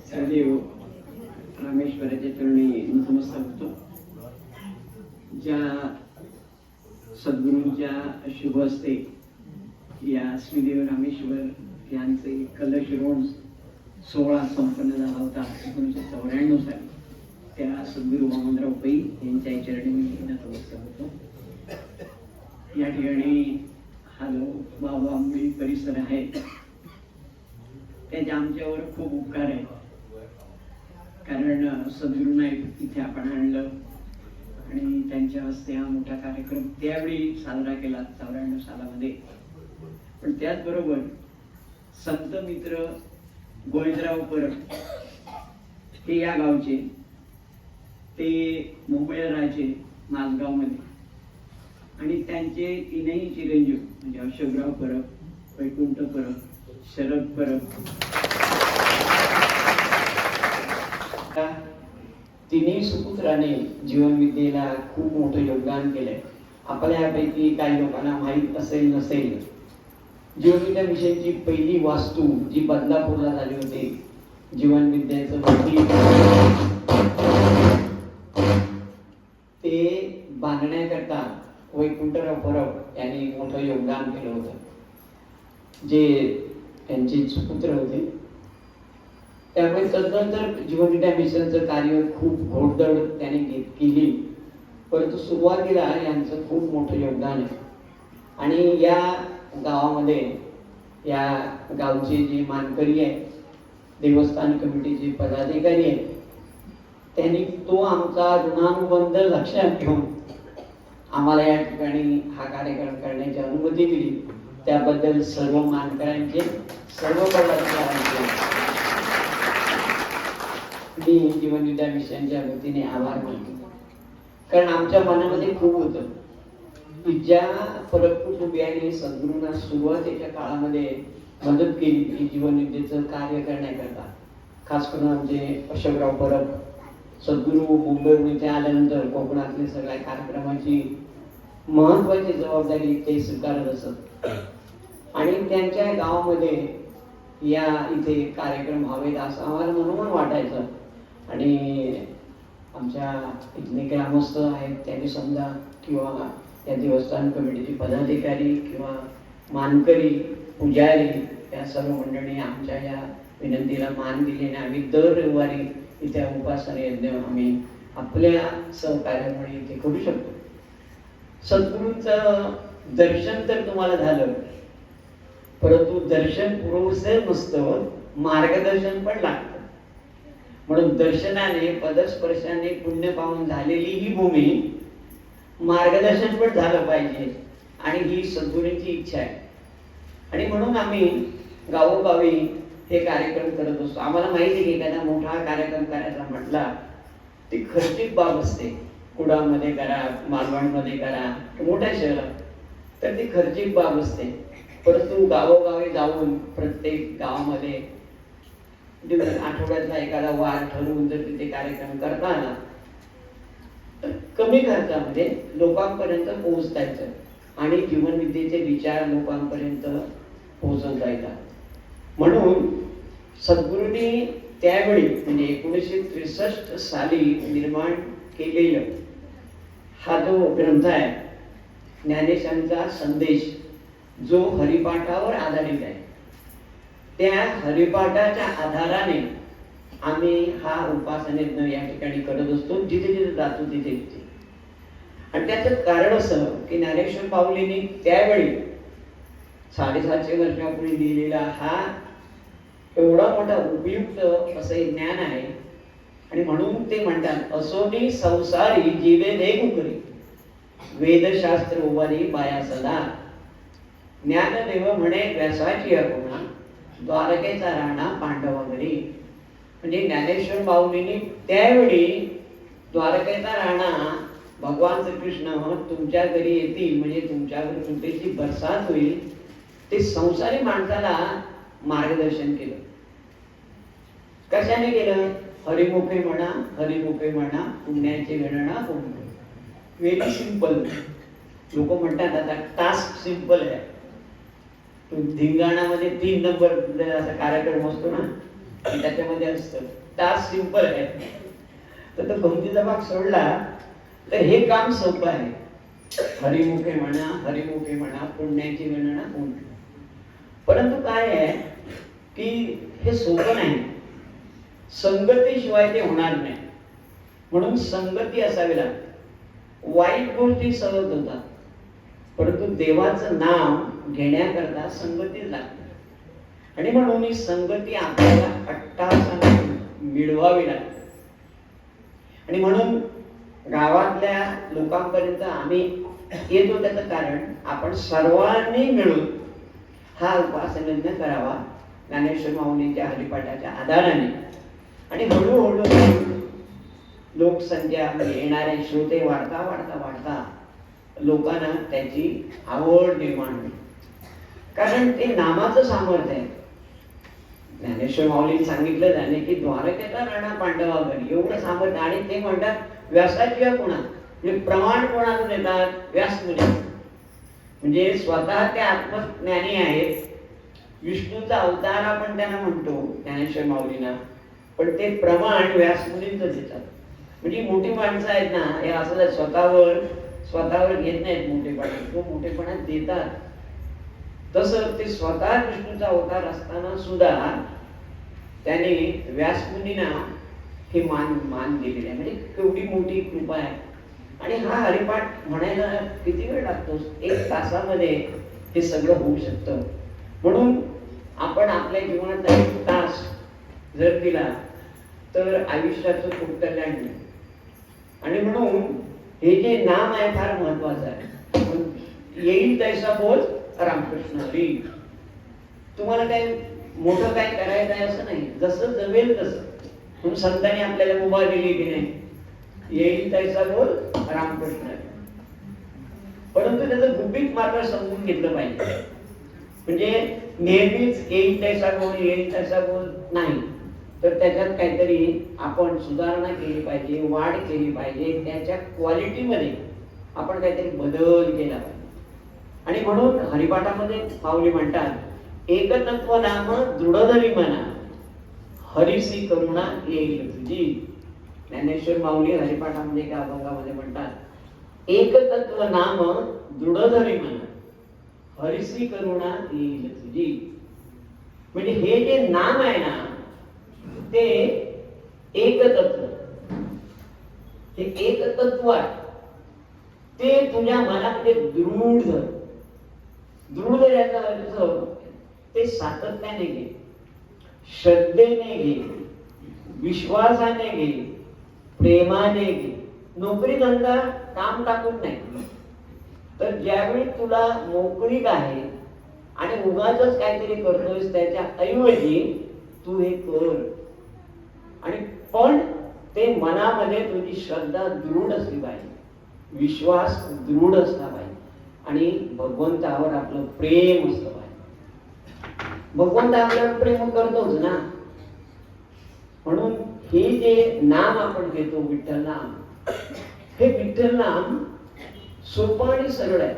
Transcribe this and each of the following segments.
सदैव रामेश्वराच्या चरणी नतमस्तक होतो. ज्या सद्गुरूंच्या शुभ हस्ते या श्रीदेव रामेश्वर यांचे कलशरोहण सोहळा संपन्न झाला होता 1994 साली, त्या सद्गुरू वामनराव पै यांच्या चरणी मी नतमस्तक होतो. या ठिकाणी हा जो बाबा आंबेडी परिसर आहे त्याचे आमच्यावर खूप उपकार आहे. कारण सद्गुरूंना इथे आपण आणलं आणि त्यांच्या हस्ते हा मोठा कार्यक्रम त्यावेळी साजरा केला 94 सालामध्ये. पण त्याचबरोबर संत मित्र गोविंदराव परब हे या गावचे, ते मुंबईला राहायचे माझगावमध्ये, आणि त्यांचे तीनही चिरंजीव म्हणजे अशोकराव परब, वैकुंठ परब, शरद परब, तिन्ही सुपुत्राने जीवनविद्येला खूप मोठं योगदान केलंय. आपल्यापैकी काही लोकांना माहीत असेल नसेल, जीवनविद्या मिशनची पहिली वास्तू जी बदलापूरला झाली होती, जीवनविद्याचं ते बांधण्याकरता वैकुंठराव परब यांनी मोठं योगदान केलं होतं. जे त्यांचे सुपुत्र होते, त्यामुळे तदनंतर जीवनविद्या मिशनचं कार्य खूप घोडदौड त्याने केली. परंतु सुरुवातीला यांचं खूप मोठं योगदान आहे. आणि या गावामध्ये या गावचे जे मानकरी आहेत, देवस्थान कमिटीचे पदाधिकारी आहेत, त्यांनी तो आमचा ऋणानुबंध लक्षात घेऊन आम्हाला या ठिकाणी हा कार्यक्रम करण्याची अनुमती दिली. त्याबद्दल सर्व मानकऱ्यांचे, सर्व पदाधिकाऱ्यांचे मी जीवनविद्या मिशनच्या वतीने आभार मानतो. कारण आमच्या मनामध्ये खूप होतं की ज्या परब कुटुंबियांनी सद्गुरूंना सुरुवातीच्या काळामध्ये मदत केली की जीवनविद्येचं कार्य करण्याकरता, खास करून आमचे अशोकराव परब सद्गुरू मुंबईहून इथे आल्यानंतर कोकणातल्या सगळ्या कार्यक्रमाची महत्वाची जबाबदारी ते स्वीकारत असत. आणि त्यांच्या गावामध्ये या इथे कार्यक्रम व्हावेत असं आम्हाला मनोमन वाटायचं. आणि आमच्या इथले ग्रामस्थ आहेत त्यांनी समजा, किंवा या देवस्थान कमिटीचे पदाधिकारी किंवा मानकरी, पुजारी, या सर्व मंडळी आमच्या या विनंतीला मान दिल्याने आम्ही दर रविवारी इथे उपासना यज्ञ आम्ही आपल्या सहकार्यामुळे इथे करू शकतो. सद्गुरूंचं दर्शन तर तुम्हाला झालं, परंतु दर्शन पुरेसं नसतं, मार्गदर्शन पण लागतं. म्हणून दर्शनाने, पदस्पर्शाने पुण्य पावून झालेली ही भूमी मार्गदर्शन पण झालं पाहिजे, आणि ही सद्गुरूंची इच्छा आहे. आणि म्हणून आम्ही गावोगावी हे कार्यक्रम करत असतो. आम्हाला माहिती आहे की एखादा मोठा कार्यक्रम करायचा म्हटला ती खर्चिक बाब असते. कुडामध्ये करा, मालवणमध्ये करा, मोठ्या शहरात, तर ती खर्चिक बाब असते. परंतु गावोगावी जाऊन प्रत्येक गावामध्ये आठवड्यातला एखादा वार ठरवून जर तिथे कार्यक्रम करता आला तर कमी खर्चामध्ये लोकांपर्यंत पोहोचता येतं आणि जीवनविद्येचे विचार लोकांपर्यंत पोहोचवता येतात. म्हणून सद्गुरूंनी त्यावेळी म्हणजे 1963 साली निर्माण केलेलं हा जो ग्रंथ आहे ज्ञानेशांचा संदेश, जो हरिपाठावर आधारित आहे, त्या हरिपाठाच्या आधाराने आम्ही हा उपासनेत या ठिकाणी करत असतो, जिथे जिथे जातो तिथे तिथे. आणि त्याचं कारण असं की ज्ञानेश्वर माऊलींनी त्यावेळी 750 वर्षापूर्वी लिहिलेला हा एवढा मोठा उपयुक्त असे ज्ञान आहे. आणि म्हणून ते म्हणतात, असोनी संसारी जीवे देऊ करी, वेदशास्त्र उभारी बाया सदा, ज्ञानदेव म्हणे व्यासाची अगुणा, द्वारकेचा राणा पांडवा घरी. म्हणजे ज्ञानेश्वर माऊलींनी त्यावेळी द्वारकेचा राणा भगवान श्रीकृष्ण तुमच्या घरी येतील, म्हणजे तुमच्यावर कृपेची बरसात होईल, ते संसारी माणसाला मार्गदर्शन केलं. कशाने केलं? हरिमुखे म्हणा, हरिमुखे म्हणा, पुण्याचे गणना कोण. Very simple. लोक म्हणतात आता टास्क सिंपल आहे, धिंगाणामध्ये 3 नंबर असा कार्यक्रम असतो ना, की त्याच्यामध्ये असतं टास्क सिंपल आहे, तर तो गमतीचा भाग सोडला तर हे काम सोपं आहे. हरिमुखे म्हणा पुण्याची गणना होऊन. परंतु काय आहे की हे सोपं नाही, संगतीशिवाय ते होणार नाही. म्हणून संगती असावी लागते. वाईट गोष्टी सहज होतात, परंतु देवाचं नाव घेण्याकरता संगती लागते. आणि म्हणून ही संगती आपल्याला अट्टाहासाने मिळवावी लागते. आणि म्हणून गावातल्या लोकांपर्यंत आम्ही येतो, त्याचं कारण आपण सर्वांनी मिळून हा उपासनयज्ञ करावा ज्ञानेश्वर माऊलींच्या हरिपाठाच्या आधाराने. आणि हळूहळू लोकसंख्या येणारे श्रोते वाढता लोकांना त्याची आवड निर्माण होईल. कारण ते नामाचं सामर्थ्य आहे. ज्ञानेश्वर माऊलींनी सांगितलं त्याने की द्वारकेचा राणा पांडवा घरी, एवढं सामर्थ्य. आणि ते म्हणतात व्यासाशिवाय कोणा, म्हणजे प्रमाण कोणाला देतात, व्यासमुनी. म्हणजे स्वतः ते आत्मज्ञानी आहेत, विष्णूचा अवतार आपण त्यांना म्हणतो ज्ञानेश्वर माऊलींना, पण ते प्रमाण व्यासमुनींच देतात. म्हणजे मोठी माणसं आहेत ना, हे असं स्वतःवर घेत नाहीत मोठेपणा, तो मोठेपणा देतात. तसं ते स्वतः विष्णूचा अवतार असताना सुद्धा त्याने व्यासमुनींना हे मान दिलेले आहे. म्हणजे केवढी मोठी कृपा आहे. आणि हा हरिपाठ म्हणायला किती वेळ लागतो, 1 तासामध्ये हे सगळं होऊ शकतं. म्हणून आपण आपल्या जीवनात 1 तास जर दिला तर आयुष्याचं खूप कल्याण होईल. आणि म्हणून हे जे नाम आहे फार महत्वाचं आहे. येईल तैसा बोल रामकृष्ण हरी. तुम्हाला काय मोठं काय करायचं आहे असं नाही, जसं जमेल तसं. म्हणून संतांनी आपल्याला मुभा दिली की नाही, येईल तैसा बोल रामकृष्ण हरी. परंतु त्याचं गुपित मात्र समजून घेतलं पाहिजे. म्हणजे नेहमीच येईल तैसा बोल नाही, तर त्याच्यात काहीतरी आपण सुधारणा केली पाहिजे, वाढ केली पाहिजे, त्याच्या क्वालिटीमध्ये आपण काहीतरी बदल केला पाहिजे. आणि म्हणून हरिपाठामध्ये माऊली म्हणतात एकतत्व नाम दृढधरी मना, हरिसी करुणा येईल तुझी. ज्ञानेश्वर माऊली हरिपाठामध्ये एका अभंगामध्ये म्हणतात एकतत्व नाम दृढधरी मना, हरिसी करुणा येईल तुझी. म्हणजे हे जे नाम आहे ना, ते एकतत्व, हे एकतत्व आहे, ते तुझ्या मनामध्ये दृढ याचा अर्थ ते सातत्याने घे, श्रद्धेने घे, विश्वासाने घे, प्रेमाने घे. नोकरी धंदा काम टाकून नाही, तर ज्यावेळी तुला मोकळीक आहे आणि उगाचच काहीतरी करतोयस त्याच्या ऐवजी तू हे कर. आणि पण ते मनामध्ये तुझी श्रद्धा दृढ असली पाहिजे, विश्वास दृढ असला पाहिजे, आणि भगवंतावर आपलं प्रेम असलं पाहिजे. भगवंत आपल्यावर प्रेम करतोच ना. म्हणून हे जे नाम आपण घेतो विठ्ठल नाम, हे विठ्ठल नाम सोपं आणि सरळ आहे.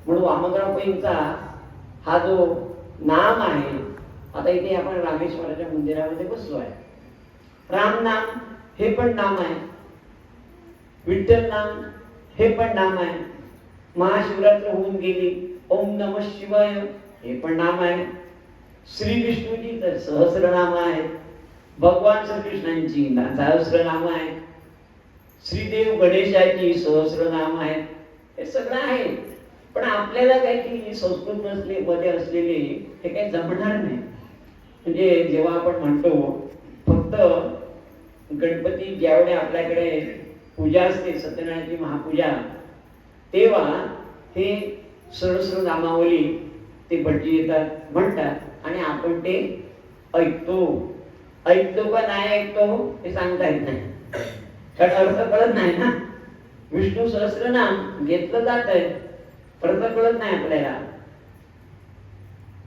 म्हणून वामनराव पैंचा हा जो नाम आहे, आता इथे आपण रामेश्वराच्या मंदिरामध्ये बसलो आहे, राम नाम हे पण नाम आहे, विठ्ठल नाम हे पण नाम आहे. महाशिवरात्र होऊन गेली, ओम नमः शिवाय हे पण नाम आहे. श्री विष्णूची तर सहस्रनाम आहेत, भगवान श्रीकृष्णांची सहस्रनाम आहेत, श्रीदेव गणेशाची सहस्रनाम आहेत. हे सगळं आहे. पण आपल्याला काही संस्कृत मध्ये असलेले हे काही जमणार नाही. म्हणजे जेव्हा आपण म्हणतो फक्त गणपती ज्यावेळी आपल्याकडे पूजा असते, सत्यनारायणाची महापूजा, तेव्हा हे सहस्रनामावली ते भटजी येतात म्हणतात आणि आपण ते ऐकतो का नाही ऐकतो हे सांगता येत नाही, कारण अर्थ कळत नाही ना. विष्णू सहस्रनाम घेतलं जात आहे, अर्थ कळत नाही आपल्याला.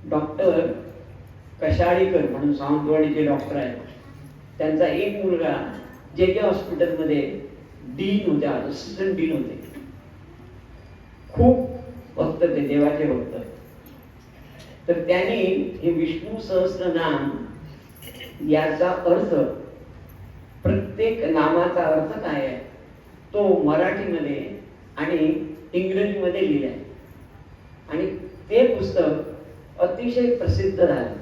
डॉक्टर कशाळीकर म्हणून सावंतवाडीचे डॉक्टर आहेत, त्यांचा एक मुलगा जे हॉस्पिटलमध्ये डीन होते, असिस्टंट डीन होते. खूप भक्त ते, देवाचे भक्त. तर त्यांनी हे विष्णू सहस्रनाम याचा अर्थ, प्रत्येक नामाचा अर्थ काय आहे तो मराठीमध्ये आणि इंग्रजीमध्ये लिहिलाय. आणि ते पुस्तक अतिशय प्रसिद्ध झालं.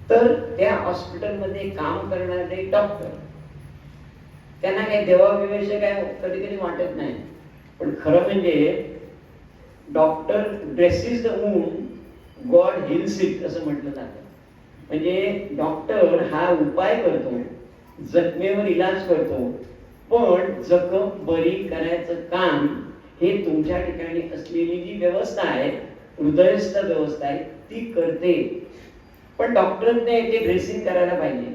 तर त्या हॉस्पिटलमध्ये काम करणारे डॉक्टर, त्यांना काही देवाविषयी काय कधी कधी वाटत नाही, पण खरं म्हणजे doctor dresses the wound, God hills it असं म्हटलं जातं. म्हणजे डॉक्टर हा उपाय करतो, जखमेवर इलाज करतो, पण जखम बरी करायचं काम हे तुमच्या ठिकाणी असलेली जी व्यवस्था आहे, हृदयस्थ व्यवस्था आहे, ती करते. पण डॉक्टरने ते ड्रेसिंग करायला पाहिजे,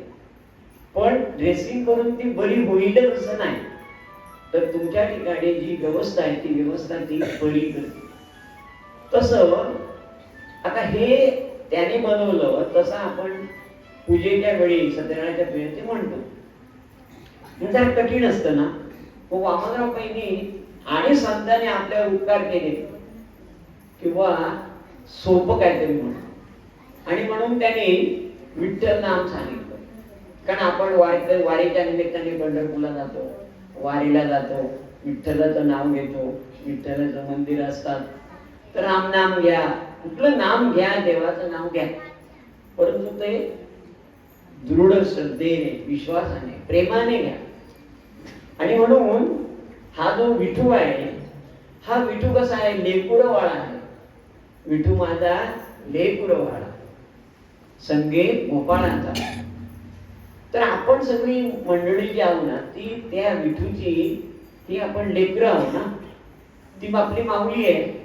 पण ड्रेसिंग करून ती बरी होईलच असं नाही. तर तुमच्या ठिकाणी जी व्यवस्था आहे ती व्यवस्था ती बरी करते. तसं आता हे त्याने बनवलं, तसं आपण पूजेच्या वेळी सत्यनारायणच्या वेळी म्हणतो. जरा कठीण असतं ना. वामनराव पैनी आणि संतांनी आपल्यावर उपकार केले किंवा सोपं काहीतरी म्हणून, आणि म्हणून त्यांनी विठ्ठल नाम सांगितलं. कारण आपण वारीच्या निमित्ताने पंढरपूरला जातो, वारीला जातो, विठ्ठलाचं नाव घेतो, विठ्ठलाचं मंदिर असतात, तर राम नाम घ्या, कुठलं नाम घ्या, देवाचं नाव घ्या, परंतु ते दृढ श्रद्धेने, विश्वासाने, प्रेमाने घ्या. आणि म्हणून हा जो विठू आहे, हा विठू कसा आहे, लेकुरवाळा आहे. विठू माझा लेकुरवाळा, संगे गोपाळांचा. तर आपण सगळी मंडळी जी आहो ना, ती त्या विठूची, ती आपण लेकर आहो ना, ती आपली माऊली आहे.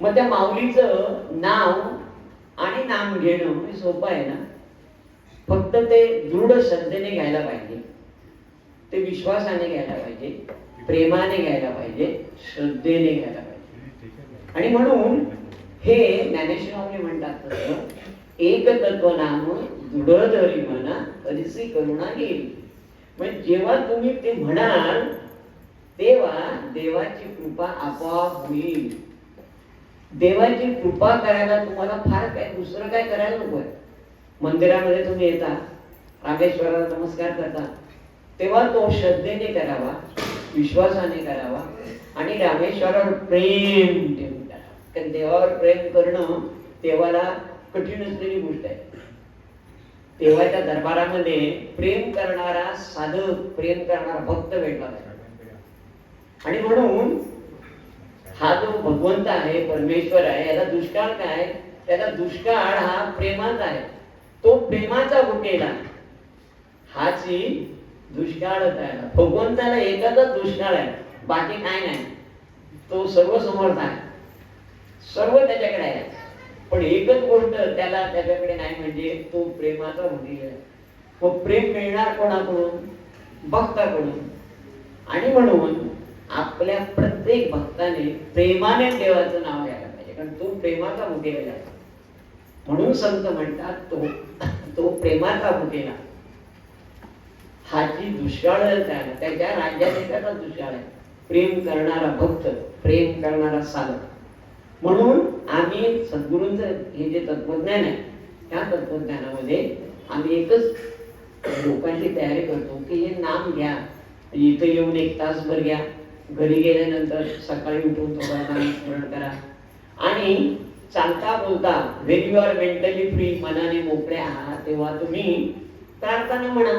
मग त्या माऊलीचं नाव आणि नाम घेणं हे सोपं आहे ना. फक्त ते दृढ श्रद्धेने घ्यायला पाहिजे, ते विश्वासाने घ्यायला पाहिजे, प्रेमाने घ्यायला पाहिजे, श्रद्धेने घ्यायला पाहिजे. आणि म्हणून हे ज्ञानेश्वर म्हणतात तसं, एक तत्व नाम दृढ धरी म्हणा, कधीसी करुणा घेईल. म्हणजे जेव्हा तुम्ही ते म्हणाल तेव्हा देवाची कृपा आपोआप होईल. देवाची कृपा करायला तुम्हाला फार काय दुसरं काय करायला नको आहे. मंदिरामध्ये तुम्ही येता, रामेश्वराला नमस्कार करता, तेव्हा तो श्रद्धेने करावा, विश्वासाने करावा आणि रामेश्वरावर प्रेम ठेवून करावा. कारण देवावर प्रेम करणं देवाला कठीण असलेली गोष्ट आहे. देवाच्या दरबारामध्ये प्रेम करणारा साधक, प्रेम करणारा भक्त भेटला पाहिजे. आणि म्हणून हा जो भगवंत आहे, परमेश्वर आहे, याला दुष्काळ काय, त्याला दुष्काळ हा प्रेमाचा आहे. तो प्रेमाचा भुकेला, हाची दुष्काळच आहे. भगवंताला एकाचाच दुष्काळ आहे, बाकी काय नाही. तो सर्व समर्थ आहे, सर्व त्याच्याकडे आहे, पण एकच गोष्ट त्याला त्याच्याकडे नाही, म्हणजे तो प्रेमाचा भुकेला आहे. मग प्रेम मिळणार कोणाकडून, भक्ताकडून. आणि म्हणून आपल्या प्रत्येक भक्ताने प्रेमाने देवाचं नाव घ्यायला पाहिजे, कारण तो प्रेमाचा भुकेला आहे. म्हणून संत म्हणतात तो प्रेमाचा भुकेला, हाची दुष्काळ त्याच्या राज्यात एकाचा दुष्काळ आहे, प्रेम करणारा भक्त, प्रेम करणारा साधक. म्हणून आम्ही सद्गुरूंचं हे जे तत्वज्ञान आहे, त्या तत्वज्ञानामध्ये आम्ही एकच लोकांची तयारी करतो की हे नाम घ्या, इथं येऊन 1 तासभर घ्या, घरी गेल्यानंतर सकाळी उठून थोडा नाम स्मरण करा, आणि चालता बोलता when you are mentally free, मनाने मोकळे आहात, तेव्हा तुम्ही प्रार्थना म्हणा.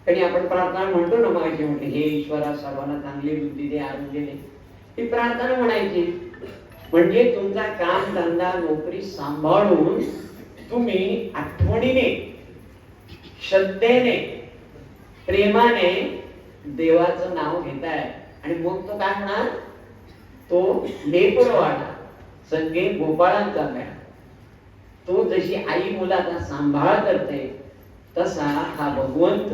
आणि आपण प्रार्थना म्हणतो ना, मागे म्हटले हे ईश्वरा सर्वांना चांगली बुद्धी दे, आरोग्य दे, ही प्रार्थना म्हणायची. म्हणजे तुमचा काम धंदा नोकरी सांभाळून तुम्ही आठवणीने, श्रद्धेने, प्रेमाने देवाचं नाव घेताय. आणि मग तो काय म्हणणार, तो लेकरवाळा, संगे गोपाळांचा काय, तो जशी आई मुलाचा सांभाळ करते, तसा हा भगवंत,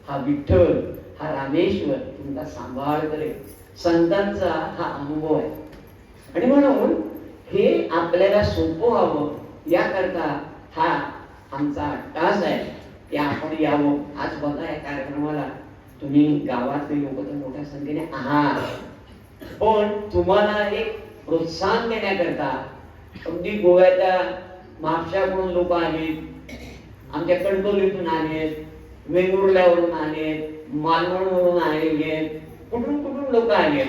हा विठ्ठल, हा रामेश्वर तुमचा सांभाळ करेल. संतांचा हा अनुभव आहे. आणि म्हणून हे आपल्याला सोपं व्हावं याकरता हा आमचा अट्टास आहे की आपण यावं. आज बघा या कार्यक्रमाला तुम्ही गावातले लोक तर मोठ्या संख्येने आहात, पण तुम्हाला एक प्रोत्साहन देण्याकरता अगदी गोव्याच्या म्हापशाकडून लोक आले, आमच्या कणकवलीतून आलेत, वेंगुर्ल्यावरून आलेत, मालवणवरून आलेले, कुठून कुठून लोक आलेत.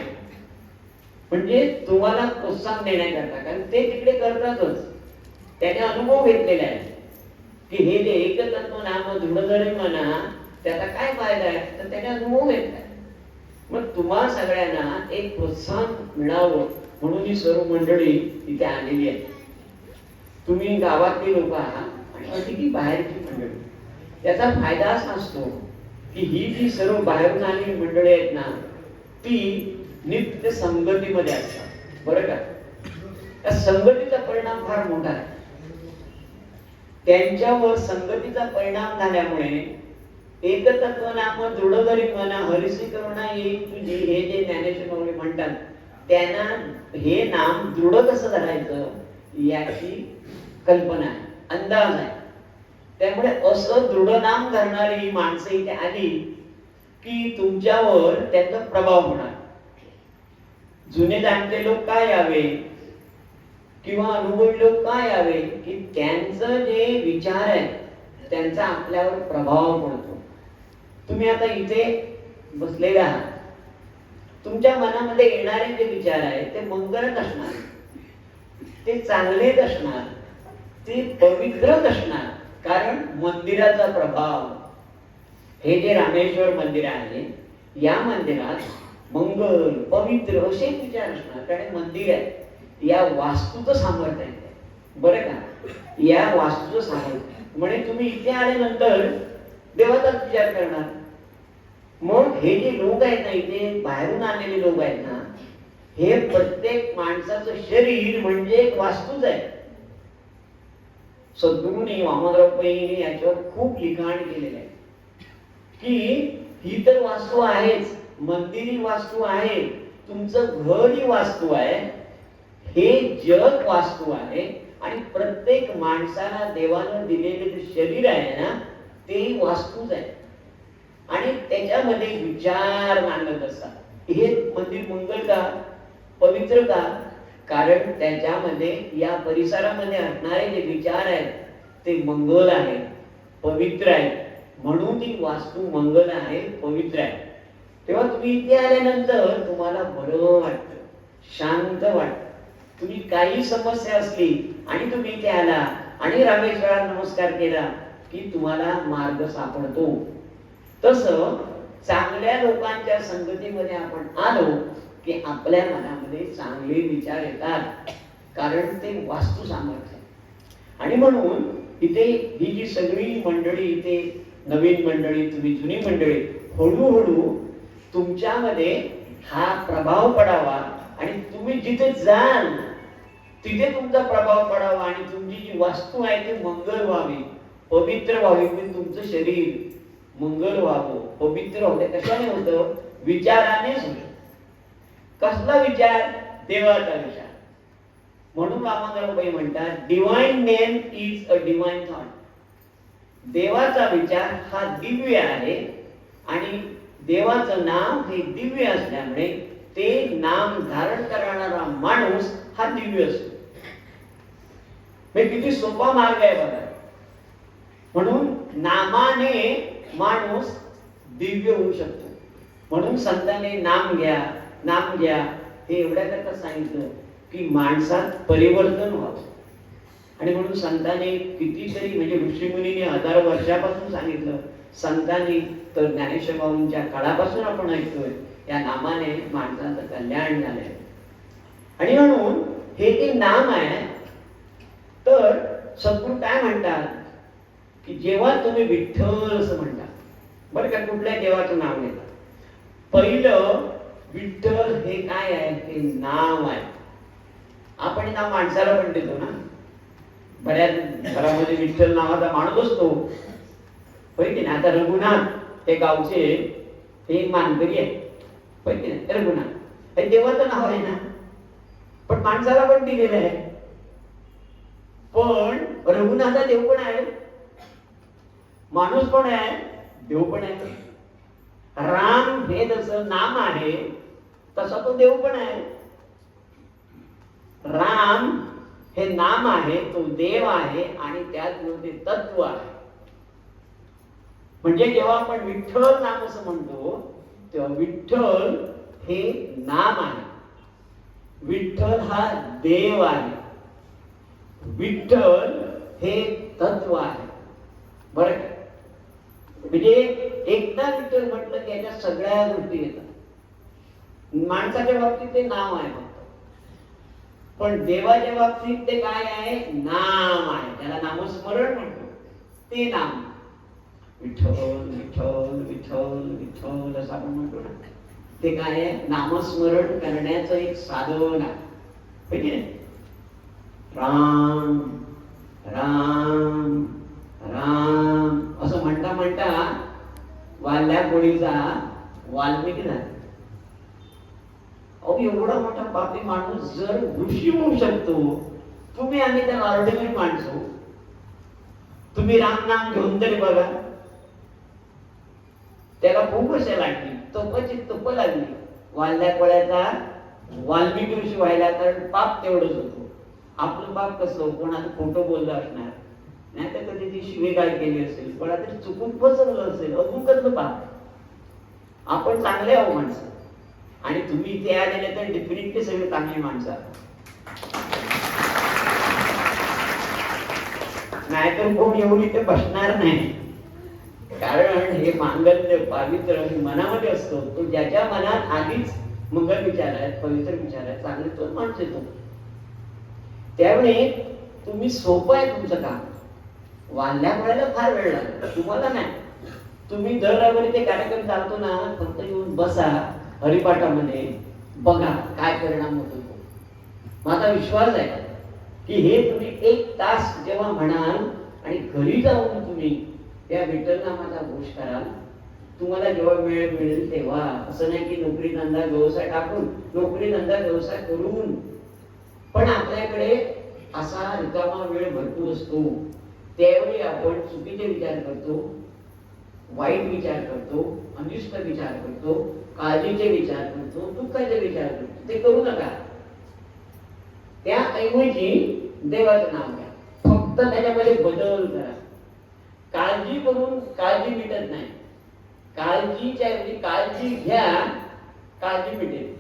म्हणजे तुम्हाला प्रोत्साहन देण्याकरता, कारण ते तिकडे करतातच, त्याने अनुभव घेतलेला आहे की हे जे एकतत्व नाम दृढ जरी म्हणा त्याचा काय फायदा आहे, तर त्याने अनुभव घेतलाय. मग तुम्हा सगळ्यांना एक प्रोत्साहन मिळावं म्हणून ही सर्व मंडळी इथे आलेली आहे. तुम्ही गावातली लोक आहात आणि अधिक बाहेरची मंडळी. त्याचा फायदा असा असतो की ही जी सर्व बाहेरून आलेली मंडळी आहेत ना, ती नित्य संगतीमध्ये असतात, बरं का. त्या संगतीचा परिणाम फार मोठा आहे. त्यांच्यावर संगतीचा परिणाम झाल्यामुळे एकतत्व नाम दृढ जरी म्हणा हरिसी करुणा येईल तुझी, हे जे ज्ञानेश्वर माऊली म्हणतात, त्यांना हे नाम दृढ कसं धरायचं याची कल्पना आहे, अंदाज आहे. त्यामुळे असं दृढ नाम धरणारी माणसं इथे आली की तुमच्यावर त्यांचा प्रभाव होणार. जुने जाणते लोक काय यावे किंवा अनुभवी लोक काय यावे की त्यांचं जे विचार आहे त्यांचा आपल्यावर प्रभाव पडतो. तुम्ही आता इथे बसलेले आहात, तुमच्या मनामध्ये येणारे जे विचार आहेत ते मंगलच असणार, ते चांगलेच असणार, ते पवित्रच असणार. कारण मंदिराचा प्रभाव, हे जे रामेश्वर मंदिर आहे या मंदिरात मंगल पवित्र असे विचार असणार. कारण मंदिर आहे, या वास्तूचं सामर्थ्य आहे, बरं का. या वास्तूचं सामर्थ्य म्हणजे तुम्ही इथे आल्यानंतर देवाचाच विचार करणार. मग हे जे लोक आहेत ना, इथे बाहेरून आलेले लोक आहेत ना, हे प्रत्येक माणसाचं शरीर म्हणजे एक वास्तूच आहे. सद्गुरूंनी वामनराव पैंनी याच्यावर खूप लिखाण केलेलं आहे की ही तर वास्तू आहेच, मंदिर ही वास्तू आहे, तुमचं घर ही वास्तू आहे, हे जग वास्तू आहे, आणि प्रत्येक माणसाला देवानं दिलेले जे शरीर आहे ना ते वास्तूच आहे. आणि त्याच्यामध्ये विचार मांडत असतात. हे मंदिर मंगल का, पवित्र का? कारण त्याच्यामध्ये या परिसरामध्ये असणारे जे विचार आहेत ते मंगल आहे, पवित्र आहे, म्हणून ती वास्तू मंगल आहे, पवित्र आहे. तेव्हा तुम्ही इथे आल्यानंतर तुम्हाला बरं वाटतं, शांत वाटतं. तुम्ही काही समस्या असली आणि तुम्ही इथे आला आणि रामेश्वराला नमस्कार केला की तुम्हाला मार्ग सापडतो. तसं चांगल्या लोकांच्या संगतीमध्ये आपण आलो की आपल्या मनामध्ये चांगले विचार येतात, कारण ते वास्तू सामर्थ्य. आणि म्हणून इथे ही जी सगळी मंडळी, इथे नवीन मंडळी, तुम्ही जुनी मंडळी, हळूहळू तुमच्यामध्ये हा प्रभाव पडावा आणि तुम्ही जिथे जाल तिथे तुमचा प्रभाव पडावा आणि तुमची जी वास्तू आहे ती मंगल व्हावी, पवित्र व्हावी. म्हणजे तुमचं शरीर मंगल व्हावं, पवित्र होते. कशाने होतं? विचारानेच होतं. कसला विचार? देवाचा विचार. म्हणून वामनरावबाई म्हणतात divine name is a divine thought. देवाचा विचार हा दिव्य आहे आणि देवाचं नाव हे दिव्य असल्यामुळे ते नाम धारण करणारा माणूस हा दिव्य असतो. किती सोपा मार्ग आहे बघा. म्हणून नामाने माणूस दिव्य होऊ शकतो. म्हणून संतांनी नाम घ्या, नाम घ्या हे एवढ्याकरता सांगितलं की माणसात परिवर्तन व्हावं. आणि म्हणून संतांनी कितीतरी, म्हणजे ऋषीमुनींनी हजारो वर्षापासून सांगितलं, संतांनी तर ज्ञानेश्वर माऊलींच्या काळापासून आपण ऐकतोय, या नामाने माणसाचं कल्याण झालंय. आणि म्हणून हे जे नाम आहे, तर सद्गुरू काय म्हणतात की जेव्हा तुम्ही विठ्ठल असं म्हणता, बरं का, कुठल्याही देवाचं नाव घेता, पहिलं विठ्ठल हे काय आहे? हे नाव आहे. आपण नाव माणसाला पण देतो ना, बऱ्याच घरामध्ये विठ्ठल नावाचा माणूस असतो, होय की नाही? आता रघुनाथ हे गावचे हे मानकरी आहे, होय की नाही? रघुनाथ हे देवाचं नाव आहे ना, पण माणसाला पण दिलेलं आहे. पण रघुनाथा देव पण आहे, माणूस पण आहे, देव पण आहे. राम हे जसं नाम आहे तसा तो देव पण आहे. राम हे नाम आहे, तो देव आहे आणि त्यात ते तत्व आहे. म्हणजे जेव्हा आपण विठ्ठल नाम असं म्हणतो तेव्हा विठ्ठल हे नाम आहे, विठ्ठल हा देव आहे, विठ्ठल हे तत्व आहे. बरं, म्हणजे एकदा विठ्ठल म्हटलं की याच्या सगळ्या गोष्टी येतात. माणसाच्या बाबतीत ते नाव आहे फक्त, पण देवाच्या बाबतीत ते काय आहे? नाम आहे. त्याला नामस्मरण म्हणतो. ते नाम विठ्ठल विठ्ठल विठ्ठल विठ्ठल असं आपण म्हणतो ना, ते काय आहे? नामस्मरण करण्याचं एक साधन आहे. राम राम राम असं म्हणता म्हणता वाल्या कोळीचा वाल्मिकी झाला. अहो, एवढा मोठा पापी माणूस जर ऋषी होऊ शकतो, तुम्ही आणि त्या ऑर्डिनरी माणसं, तुम्ही राम नाम घेऊन तरी बघा. त्याला खूप असे लागली, तपची तप लागली. वाल्या कोळ्याचा वाल्मिकी ऋषी व्हायला, कारण पाप तेवढंच होतो. आपलं पाप कसं, कोणाचं खोटं बोललं असणार, नाही तर कधी ती शिवेगाळ केली असेल, कोणातरी चुकून फसवलं असेल, अजून पाप. आपण चांगले आहो माणसं, आणि तुम्ही इथे आलेले तर डेफिनेटली सगळे चांगली माणसं. नाहीतर कोण येऊन इथे बसणार नाही. कारण हे मांगल्य पावित्र मनामध्ये असतो. तो ज्याच्या मनात आधीच मंगल विचार आहेत, पवित्र विचार आहेत, चांगले तो माणूस येतो. त्यामुळे तुम्ही सोपं आहे तुमचं काम. वाढल्या पडायला फार वेळ लागला, तुम्हाला नाही. तुम्ही दर रविवारी ते कार्यक्रम चालतो ना, फक्त येऊन बसा हरिपाठामध्ये, बघा काय परिणाम होतो. माझा विश्वास आहे की हे तुम्ही 1 तास जेव्हा म्हणाल आणि घरी जाऊन तुम्ही त्या विठ्ठल नामाचा घोष कराल, तुम्हाला जेव्हा वेळ मिळेल तेव्हा, असं नाही की नोकरी धंदा व्यवसाय टाकून, नोकरी धंदा व्यवसाय करून, पण आपल्याकडे असा रिकामा वेळ भरपूर असतो. त्यावेळी आपण चुकीचे विचार करतो, वाईट विचार करतो, अनिष्ट विचार करतो, काळजीचे विचार करतो, दुःखाचे विचार करतो. ते करू नका. त्याऐवजी देवाचं नाव घ्या, फक्त त्याच्यामध्ये बदल करा. काळजी करून काळजी मिटत नाही. काळजीच्या ऐवजी काळजी घ्या, काळजी मिटेल.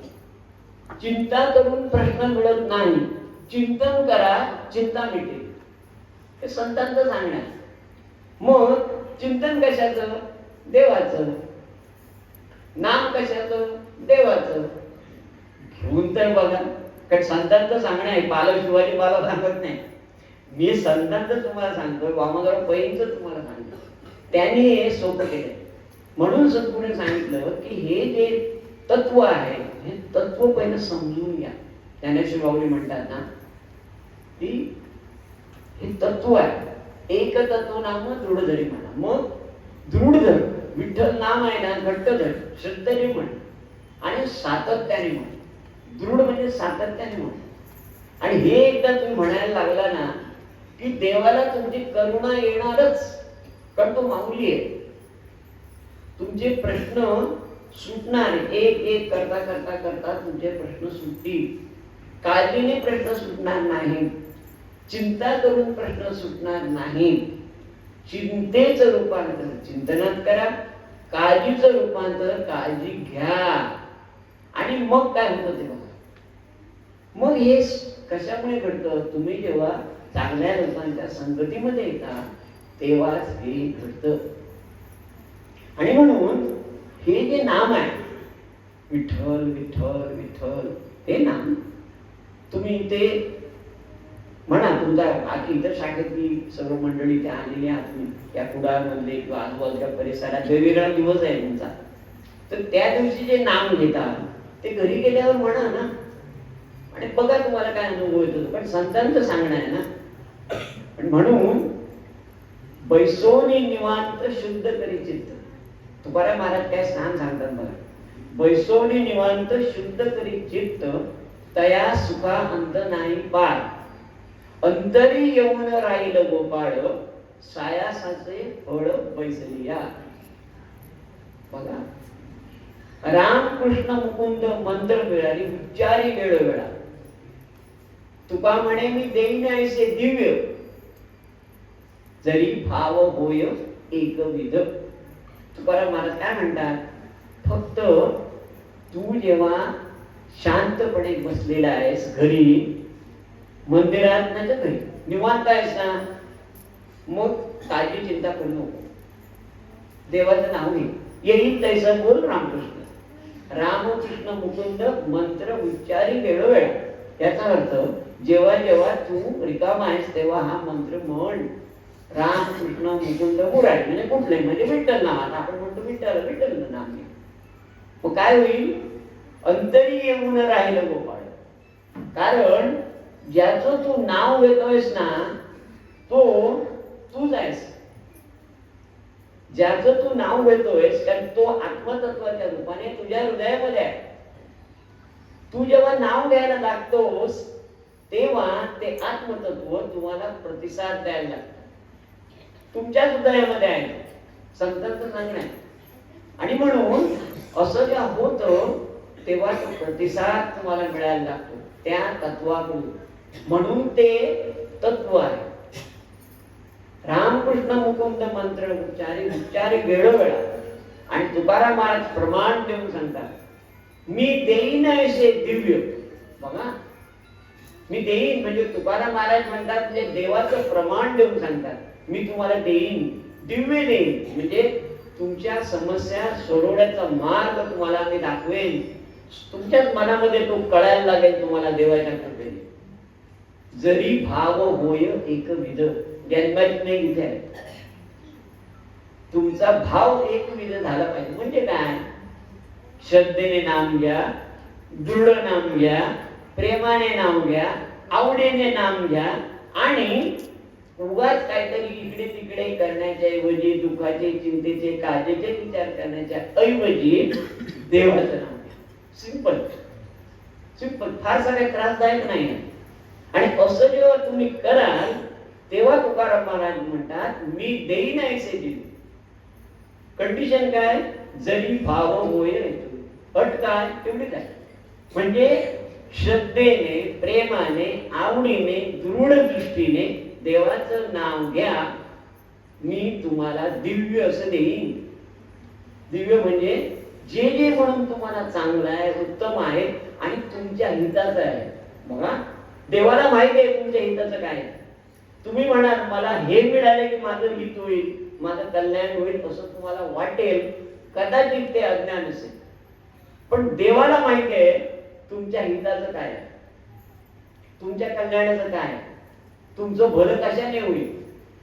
चिंता करून प्रश्न मिळत नाही, चिंतन करा, चिंता मिटेल. हे संतांचं सांगणं. मग चिंतन कशाचं? देवाचं. नाम कशाचं? देवाचं. घेऊन तर बघा. कारण संतांचं सांगणं आहे, पालक शिवाजी बाबा सांगत नाही. मी संतांचं तुम्हाला सांगतोय, वामनराव पैंचं तुम्हाला सांगतो. त्यांनी हे सोपं केलं. म्हणून सद्गुरूने सांगितलं की हे जे तत्व आहे, हे तत्व पहिलं समजून घ्या. ज्ञानेश्वर माऊली म्हणतात ना की हे तत्व आहे. एक तत्व नाम दृढ धरी म्हणा. मग दृढ धर, विठ्ठल नाम आहे ना, घट्ट धर, श्रद्धेने म्हण आणि सातत्याने म्हण. दृढ म्हणजे सातत्याने म्हण. आणि हे एकदा तुम्ही म्हणायला लागला ना की देवाला तुमची करुणा येणारच, कारण तो माऊली आहे. तुमचे प्रश्न सुटणार. एक एक करता करता करता तुमचे प्रश्न सुटतील. काळजीने प्रश्न सुटणार नाही, चिंता करून प्रश्न सुटणार नाही. चिंतेचं रूपांतर चिंतनात करा, काळजीचं रूपांतर काळजी घ्या. आणि मग काय होतं ते बघा. मग हे कशामुळे घडतं? तुम्ही जेव्हा चांगल्या लोकांच्या संगतीमध्ये येता तेव्हाच हे घडतं. आणि म्हणून हे जे नाम आहे विठ्ठल विठ्ठल विठ्ठल, हे नाम तुम्ही ते म्हणा. तुमचा बाकी इतर शाखेतली सर्व मंडळी त्या आलेली आहात, तुम्ही त्या कुडाळमधले किंवा आजूबाजूच्या परिसरात वेगवेगळा दिवस आहे तुमचा, तर त्या दिवशी जे नाम घेतात ते घरी गेल्यावर म्हणा ना, आणि बघा तुम्हाला काय अनुभव येतो. पण संतांचं सांगणं आहे ना. पण म्हणून बैसोनी निवांत शुद्ध करी चित्त. तुकाराम महाराज काय छान सांगतात बघा. बैसोनी निवांत शुद्ध करी चित्त, तया सुखा अंत नाही पार. अंतरी येऊन राहील गोपाळ, सायासाचे फळ बैसलिया. बघा, रामकृष्ण मुकुंद मंत्र मिळाली उच्चारी वेळोवेळा. तुका म्हणे मी देईन ऐसे दिव्य, जरी भाव होय एकविध. तुकाराम महाराज काय म्हणतात, फक्त तू जेव्हा शांतपणे बसलेला आहेस घरी, मंदिरात नाही तर घरी निवांत आहेस ना, मग काळजी चिंता करू नको, देवाचं नाव घे, येईल तैसा बोल रामकृष्ण. रामकृष्ण मुकुंद मंत्र उच्चारी वेळोवेळा. याचा अर्थ जेव्हा जेव्हा तू रिकामा आहेस तेव्हा हा मंत्र म्हण. रामकृष्ण मुकुंद मुरारी म्हणजे कुठले, म्हणजे विठ्ठल नाव. आपण म्हणतो विठ्ठल, विठ्ठल नाम घे. मग काय होईल, अंतरी येऊन राहिलं गोपाळ. कारण ज्याचं तू नाव घेतोयस ना तो तूच आहेस. ज्याचं तू नाव घेतोयस कारण तो आत्मतत्वाच्या रूपाने तुझ्या हृदयामध्ये आहे. तू जेव्हा नाव घ्यायला लागतोस तेव्हा ते आत्मतत्व तुम्हाला प्रतिसाद द्यायला लागतं. तुमच्या हृदयामध्ये आहे, संतांचं सांगणं आहे. आणि म्हणून असं जेव्हा होतं तेव्हा तो प्रतिसाद तुम्हाला मिळायला लागतो त्या तत्वाकडून. म्हणून ते तत्व आहे. रामकृष्ण मुकुंद मंत्र उच्चारी वेळोवेळा. आणि तुकाराम महाराज प्रमाण देऊन सांगतात, मी देईन असे दिव्य. बघा, मी देईन म्हणजे तुकाराम महाराज म्हणतात, म्हणजे देवाचं प्रमाण देऊन सांगतात, मी तुम्हाला देईन, दिव्य देईन. म्हणजे तुमच्या समस्या सोडवण्याचा मार्ग तुम्हाला मी दाखवेन. तुमच्याच मनामध्ये तो कळायला लागेल तुम्हाला देवाच्या कृपेने. जरी भाव होय एकविध. जन्मात नाही इथे आहे. तुमचा भाव एकविध झाला पाहिजे. म्हणजे काय, श्रद्धेने नाम घ्या, दृढ नाम घ्या, प्रेमाने नाम घ्या, आवडीने नाम घ्या. आणि उगाच काहीतरी इकडे तिकडे करण्याच्या ऐवजी, दुःखाचे, चिंतेचे, काळजीचे विचार करण्याच्या ऐवजी देवाचं नाम घ्या. सिंपल सिंपल, फार सगळे त्रासदायक नाही. आणि असं जेव्हा तुम्ही कराल तेव्हा तुकाराम महाराज म्हणतात, मी देईन ऐसे दिले. कंडिशन काय, जरी भाव होय. अट काय, तेवढीच आहे. म्हणजे श्रद्धेने, प्रेमाने, आवडीने, दृढ दृष्टीने देवाचं नाव घ्या, मी तुम्हाला दिव्य असं देईन. दिव्य म्हणजे जे जे म्हणून तुम्हाला चांगलं आहे, उत्तम आहे आणि तुमच्या हिताचं आहे. बघा, देवाला माहिती आहे तुमच्या हिताचं काय. तुम्ही म्हणाल मला हे मिळाले की माझं हित होईल, माझं कल्याण होईल, असं तुम्हाला वाटेल. कदाचित ते अज्ञान असेल. पण देवाला माहिती आहे तुमच्या हिताचं काय, तुमच्या कल्याणाचं काय, तुमचं भलं कशाने होईल,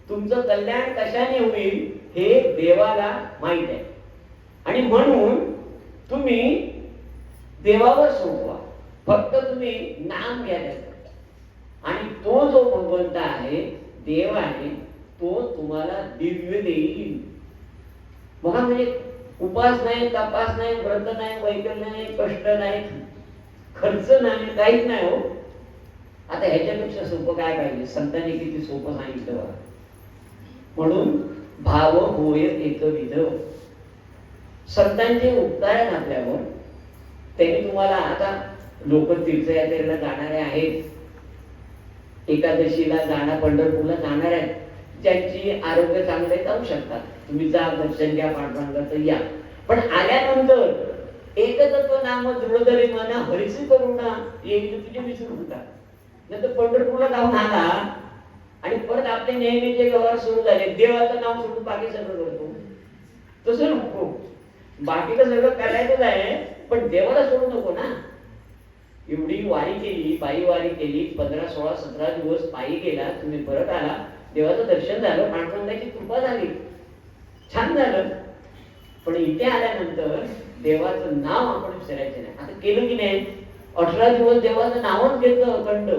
तुमचं कल्याण कशाने होईल हे देवाला माहित आहे. आणि म्हणून तुम्ही देवावर सोपवा. फक्त तुम्ही नाम घ्या त्याचं. आणि तो जो भगवंत आहे, देव आहे, तो तुम्हाला दिव्य देईल. बघा, म्हणजे उपास नाही, तपास नाही, व्रत नाही, वैकल्य नाही, कष्ट नाही, खर्च नाही, काहीच नाही. हो, आता ह्याच्यापेक्षा सोपं काय पाहिजे. संतांनी किती सोपं सांगितलं बघा. म्हणून भाव होय एकविध. संतांचे उपकार आहेत आपल्यावर. त्यांनी तुम्हाला, आता लोक तीर्थयात्रेला जाणारे आहेत, एकादशीला जाणार, पंढरपूरला जाणार आहेत, ज्यांची आरोग्य चांगले जाऊ शकतात. तुम्ही जा, दर्शन घ्या, पांडुरंगाचं या. पण आल्यानंतर एकतत्व नाम दृढधरी मना हरिसी करुणा येईल तुझे विसरून होतात. नाही तर पंढरपूरला जाऊन आला आणि परत आपले नेहमीचे व्यवहार सुरू झाले, देवाचं नाव सोडून बाकी सगळं करतो. तसं नको. बाकीचं सगळं करायचंच आहे, पण देवाला सोडू नको ना. एवढी वारी केली, पायी वारी केली, 15, 16, 17 दिवस पायी गेला, तुम्ही परत आला, देवाचं दर्शन झालं, पांडुरंगाची कृपा झाली, छान झालं. पण इथे आल्यानंतर देवाचं नाव आपण विसरायचं नाही. आता केलं की नाही, 18 दिवस देवाचं नावच घेतलं अखंड.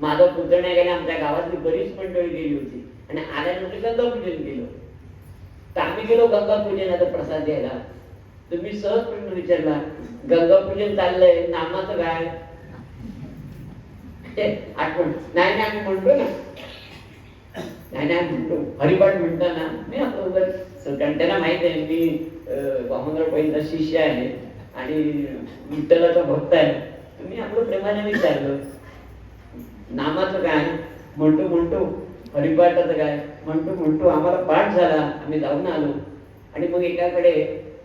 माझा पुतण्या गेल्या, आमच्या गावातली बरीच मंडळी गेली होती. आणि आल्यानंतर गंगापूजन केलं. तर आम्ही गेलो गंगापूजनाचा प्रसाद द्यायला. तर मी सहज प्रश्न विचारला, गंगापूजन चाललंय, नामाचं काय आठवण नाही. आम्ही म्हणतो ना, नाही म्हणतो, हरिपाठ म्हणताना मी आपलं, कारण त्यांना माहित आहे मी वामनराव पहिला शिष्य आहे आणि विठ्ठलाचा भक्त आहे. तुम्ही आपलं प्रेमाने विचारलं, नामाचं काय म्हणतो, हरिपाठाचं काय म्हणतो, आम्हाला पाठ झाला, आम्ही जाऊन आलो. आणि मग एकाकडे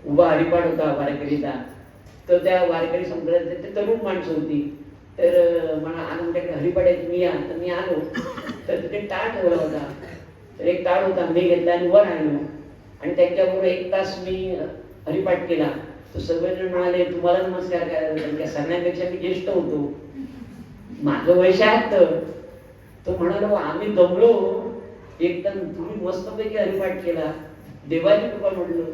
उभा हरिपाठ होता वारकरीचा. तर त्या वारकरी संप्रदायात ते तरुण माणसं होती. तर मला आनंदाकडे हरिपाठ आहे तुम्ही या. तर मी आलो तर तिथे टाळ ठेवला होता. तर एक टाळ होता मी घेतला आणि वर आलो आणि त्यांच्याबरोबर 1 तास मी हरिपाठ केला. तर सगळेजण म्हणाले तुम्हाला नमस्कार करायला. त्यांच्या सगळ्यांपेक्षा मी ज्येष्ठ होतो, माझं वय 76. तो म्हणाला आम्ही दमलो एकदम, तुम्ही मस्तपैकी हरिपाठ केला, देवाची कृपा म्हटलं.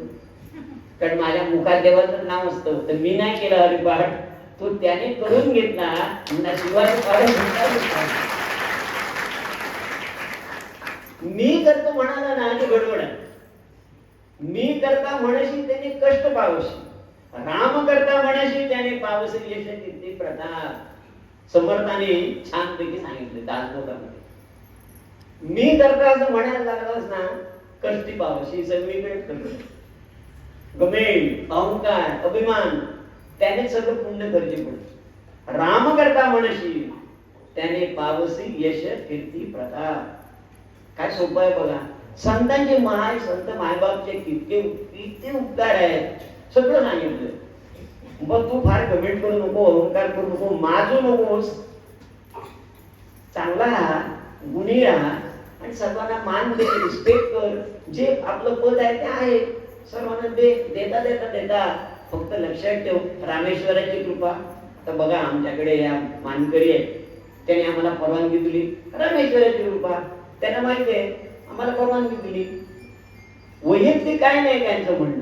कारण माझ्या मुखात देवाचं नाव असतं. तर मी नाही केलं हरिपाठ, तो त्याने करून घेतला. शिवाय मी करतो म्हणाला ना की गडबड आहे. मी करता म्हणशी त्याने कष्ट पावशी, राम करता म्हणशी त्याने पावसी यश कीर्ती प्रताप. समर्थाने छानपैकी सांगितले दासबोधामध्ये. मी करता असं म्हणायला लागलास ना कष्टी पावशी, सगळीकडे गमेल अहंकार अभिमान त्याने सगळं पुण्य खर्ची पडते. राम करता म्हणशी त्याने पावसी यश कीर्ती प्रताप. काय सोपं आहे बघा. संतांचे महाय संत मायबापचे किती किती उपकार आहेत सगळं सांगितलं. मग तू फार कमेंट करू नको, अहंकार करू नको, माजू नकोस. चांगला राहा, गुणी राहा आणि सर्वांना मान दे, रिस्पेक्ट कर. जे आपलं पद आहे ते आहे, सर्वांना दे. देता देता देता फक्त लक्षात ठेव रामेश्वराची कृपा. आता बघा आमच्याकडे या मानकरी आहेत, त्याने आम्हाला परवानगी दिली, रामेश्वराची कृपा. त्यांना माहिती आहे आम्हाला परवानगी दिली. वैयक्तिक काय नाही त्यांचं म्हणणं,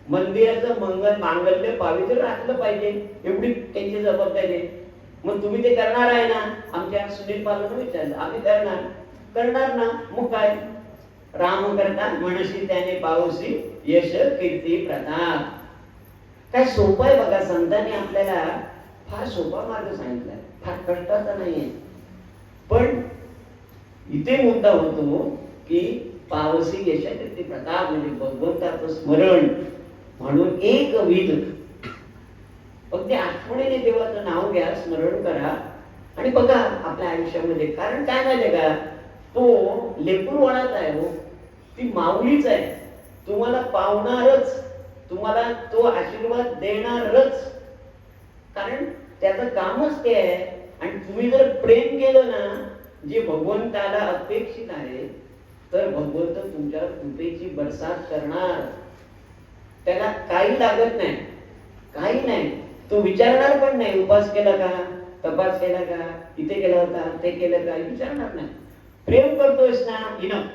मंदिराचं मांगल्य पावित्र राखलं पाहिजे एवढी त्यांची जबाबदारी आहे. मग तुम्ही ते करणार आहे ना. आमच्या सुनील पालनं विचारलं, आम्ही करणार ना. मग काय राम करता म्हणशी त्याने पावसी यश कीर्ती प्रताप. काय सोपं आहे बघा. संतांनी आपल्याला फार सोपा मार्ग सांगितलाय, फार कष्टाचा नाहीये. पण इथे मुद्दा होतो की पावसी यश कीर्ती प्रताप म्हणजे भगवंताचं स्मरण म्हणून एक विध. अगदी आठवणीने देवाचं नाव घ्या, स्मरण करा आणि बघा आपल्या आयुष्यामध्ये. कारण काय माहितीये का, तो लेकरू वळात आहे हो, ती माऊलीच आहे. तुम्हाला पावणारच, तुम्हाला तो आशीर्वाद देणारच. कारण त्याचं कामच ते आहे. आणि तुम्ही जर प्रेम केलं ना जे भगवंताला अपेक्षित आहे, तर भगवंत तुमच्यावर कृपेची बरसात करणार. त्याला काही लागत नाही, काही नाही. तो विचारणार पण नाही उपास केला का, तपास केला का, इथे केला होता, ते केलं का, विचारणार नाही. प्रेम करतोयस ना इनफ.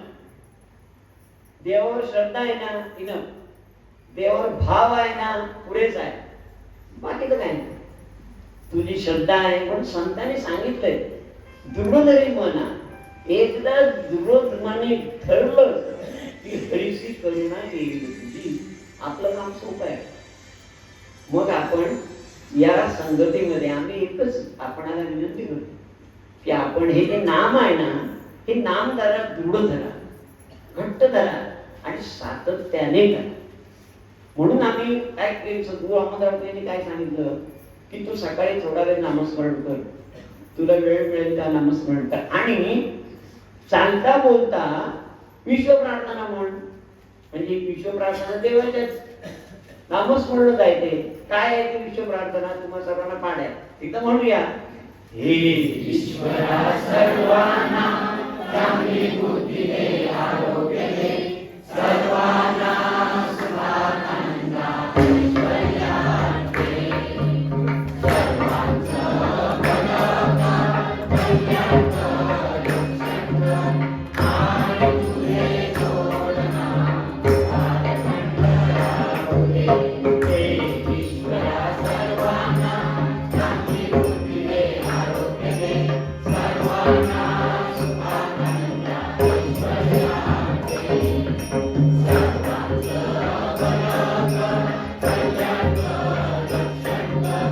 देवावर श्रद्धा आहे ना इनफ. देवावर भाव आहे ना पुरेच आहे. बाकीचं काय नाही. तुझी श्रद्धा आहे पण संतांनी सांगितलंय दृढधरी मना. एकदा दृढ मने ठरलं की हरीची करुणा येईल तुझी. आपलं काम सोपं आहे. मग आपण या संगतीमध्ये आम्ही एकच आपणाला विनंती करतो की आपण हे जे नाम आहे ना, हे नाम धरा, दृढ धरा, घट्ट धरा आणि सातत्याने करा. म्हणून आम्ही काय केलं, सद्गुरू अहमदराव यांनी काय सांगितलं की तू सकाळी थोडा वेळ नामस्मरण कर, तुला वेळ मिळेल त्या नामस्मरण कर. आणि चालता बोलता विश्व प्रार्थना म्हण. म्हणजे विश्व प्रार्थना देवाच्याच नामस्मरण जायचे. काय आहे ती विश्व प्रार्थना, तुम्हाला सर्वांना पाठ आहे, एकदा म्हणूया. हे ईश्वरा सर्वांना चांगली बुद्धी दे, आरोग्य दे, सर्वांना सुखानंदा ऐश्वर्यात दे. सर्वांचं भलं कर, कल्याण कर, रक्षण कर आणि तुझे जोडना भारखंड राहू दे. हे ईश्वरा सर्वांना चांगली बुद्धी दे, आरोग्य दे, सर्वांना सुखानंदा ऐश्वर्यात दे. सर्वांचं भलं कर, कल्याण कर, रक्षण कर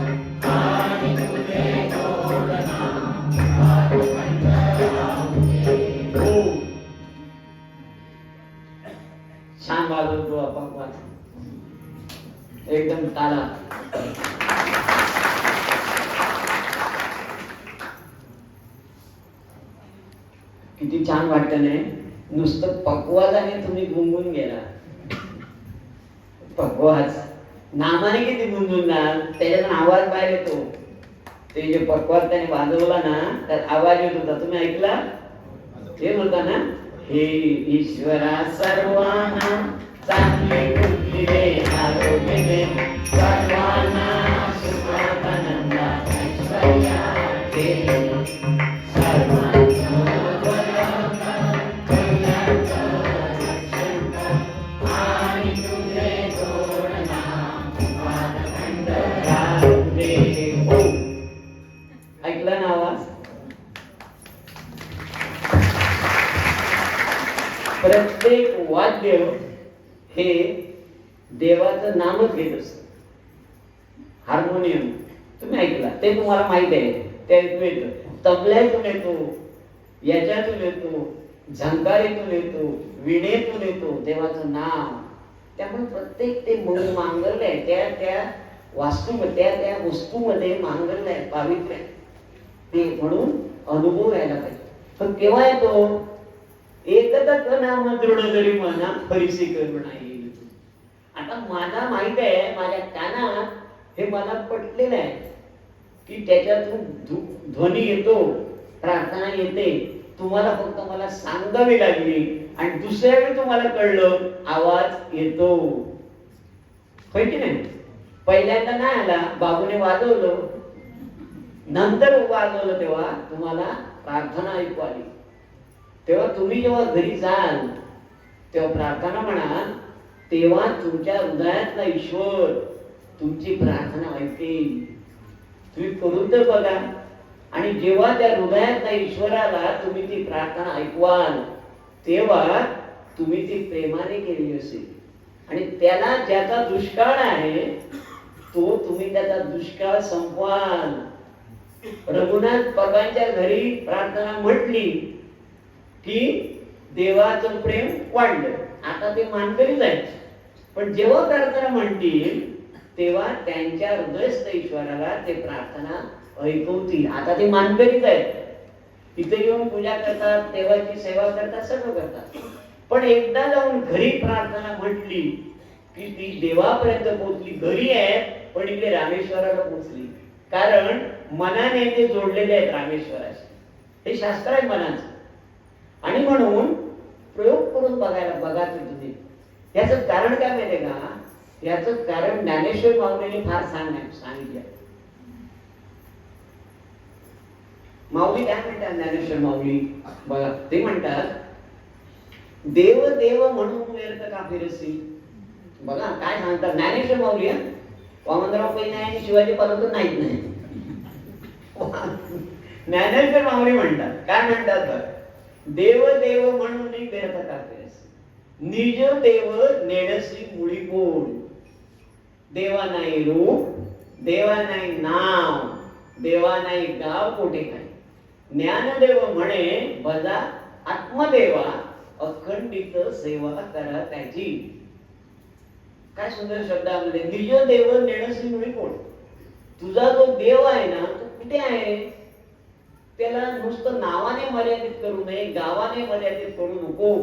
आणि तुझे जोडना भारखंड राहू दे. हो. छान वाजवतो आपण, एकदम ताला. किती छान वाटतं नाही. नुसतं पकवाजाने तुम्ही गुंगून गेला. पक्वाज नामाने किती गुंजूनणार, त्याच्यातून आवाज बाहेर येतो. ते जे पक्वाज त्याने वाजवला ना, त्यात आवाज येत होता. तुम्ही ऐकला? ते होता ना, हे ईश्वरा सर्वांना चांगली बुद्धी दे, आरोग्य दे, सर्वांना सुखात आनंदात ऐश्वर्यात दे, सर्वांचं भलं कर, कल्याण रक्षण कर, आणि तुझे गोड नाम पादखंड राहू दे. हो, ऐकला ना आवाज? प्रत्येक वाद्य हे देवाचं नामच घेत असत. हार्मोनियम तुम्ही ऐकला, ते तुम्हाला माहित आहे, ते ऐकू येतं. तबल्यातून येतो, याच्यातून येतो, झंकारीतून येतो, विणेतून येतो देवाचं नाव. त्यामुळे प्रत्येक ते मांगल्य आहे, त्या त्या वास्तूमध्ये, त्या वस्तूमध्ये मांगल्य आहे, पावित्र्य आहे. ते म्हणून अनुभव यायला पाहिजे. पण केव्हा येतो? एकदा नाम दृढ जरी मना परिसी करू नाही. आता मला माहित आहे, माझ्या कानात हे मला पटलेलं आहे की त्याच्यातून ध्वनी येतो, प्रार्थना येते. तुम्हाला फक्त मला सांगावी लागली आणि दुसऱ्या वेळी तुम्हाला कळलं आवाज येतो. होय की नाही? पहिल्यांदा नाही आला, बाबूने वाजवलं, नंतर वाजवलं तेव्हा तुम्हाला प्रार्थना ऐकू आली. तेव्हा तुम्ही जेव्हा घरी जाल तेव्हा प्रार्थना म्हणा, तेव्हा तुमच्या हृदयातला ईश्वर तुमची प्रार्थना ऐकेल. तुम्ही करून तर बघा. आणि जेव्हा त्या हृदयातल्या ईश्वराला तुम्ही ती प्रार्थना ऐकवाल तेव्हा तुम्ही ती प्रेमाने केली असेल. आणि त्याला ज्याचा दुष्काळ आहे तो तुम्ही त्याचा दुष्काळ संपवाल. रघुनाथ बाबांच्या घरी प्रार्थना म्हटली की देवाचं प्रेम वाढलं. आता ते मानकरीच आहेत, पण जेव्हा प्रार्थना म्हणतील तेव्हा त्यांच्या हृदयस्थ ईश्वराला ते प्रार्थना ऐकवतील. आता ते मानकरीच आहेत, इथे येऊन पूजा करतात, देवाची सेवा करतात, सगळं करतात. पण एकदा जाऊन घरी प्रार्थना म्हटली की ती देवापर्यंत पोहोचली. घरी आहे पण इकडे रामेश्वराला पोहोचली. कारण मनाने ते जोडलेले आहेत रामेश्वराशी. हे शास्त्र आहे मनाचं. आणि म्हणून प्रयोग करून बघा तुम्ही. याचं कारण काय माहितीये का? याचं कारण ज्ञानेश्वर माऊलीने फार सांगितलं. माऊली काय म्हणतात? ज्ञानेश्वर माऊली बघा, ते म्हणतात, देव देव म्हणून व्यर्थ का फिरसी. बघा काय सांगतात ज्ञानेश्वर माऊली. वामनराव पैना आणि शिवाजी पर्यंत नाहीत नाही. ज्ञानेश्वर माऊली म्हणतात, काय म्हणतात? देव देव म्हणून व्यर्थ का फिरसी, निज देव नेडसी मुळी कोण. देवा नाही रूप, देवा नाही नाव, देवा नाही गाव कोठे काय. ज्ञानदेव म्हणे बजा आत्मदेवा, अखंडित सेवा करा त्याची. काय सुंदर शब्दामध्ये. निज देव नेडसी मुळी कोण. तुझा जो देव आहे ना तो कुठे आहे? त्याला नुसतं नावाने मर्यादित करू नये, गावाने मर्यादित करू नको.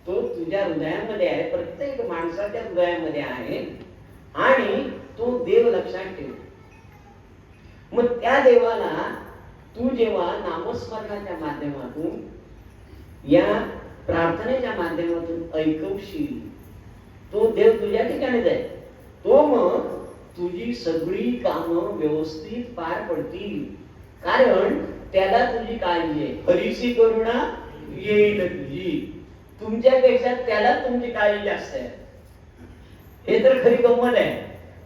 तो तुझ्या हृदयामध्ये आहे, प्रत्येक माणसाच्या हृदयामध्ये आहे. आणि तो देव लक्षात ठेव. मग त्या देवाला तू जेव्हा नामस्मरणाच्या माध्यमातून, या प्रार्थनेच्या माध्यमातून ऐकवशील, तो देव तुझ्या ठिकाणीच आहे. तो मग तुझी सगळी कामं व्यवस्थित पार पडतील. कारण त्याला तुझी काळजी आहे. हरीसी करुणा येईल तुझी. तुमच्यापेक्षा त्याला तुमची काळजी जास्त आहे. हे तर खरी गंमत आहे.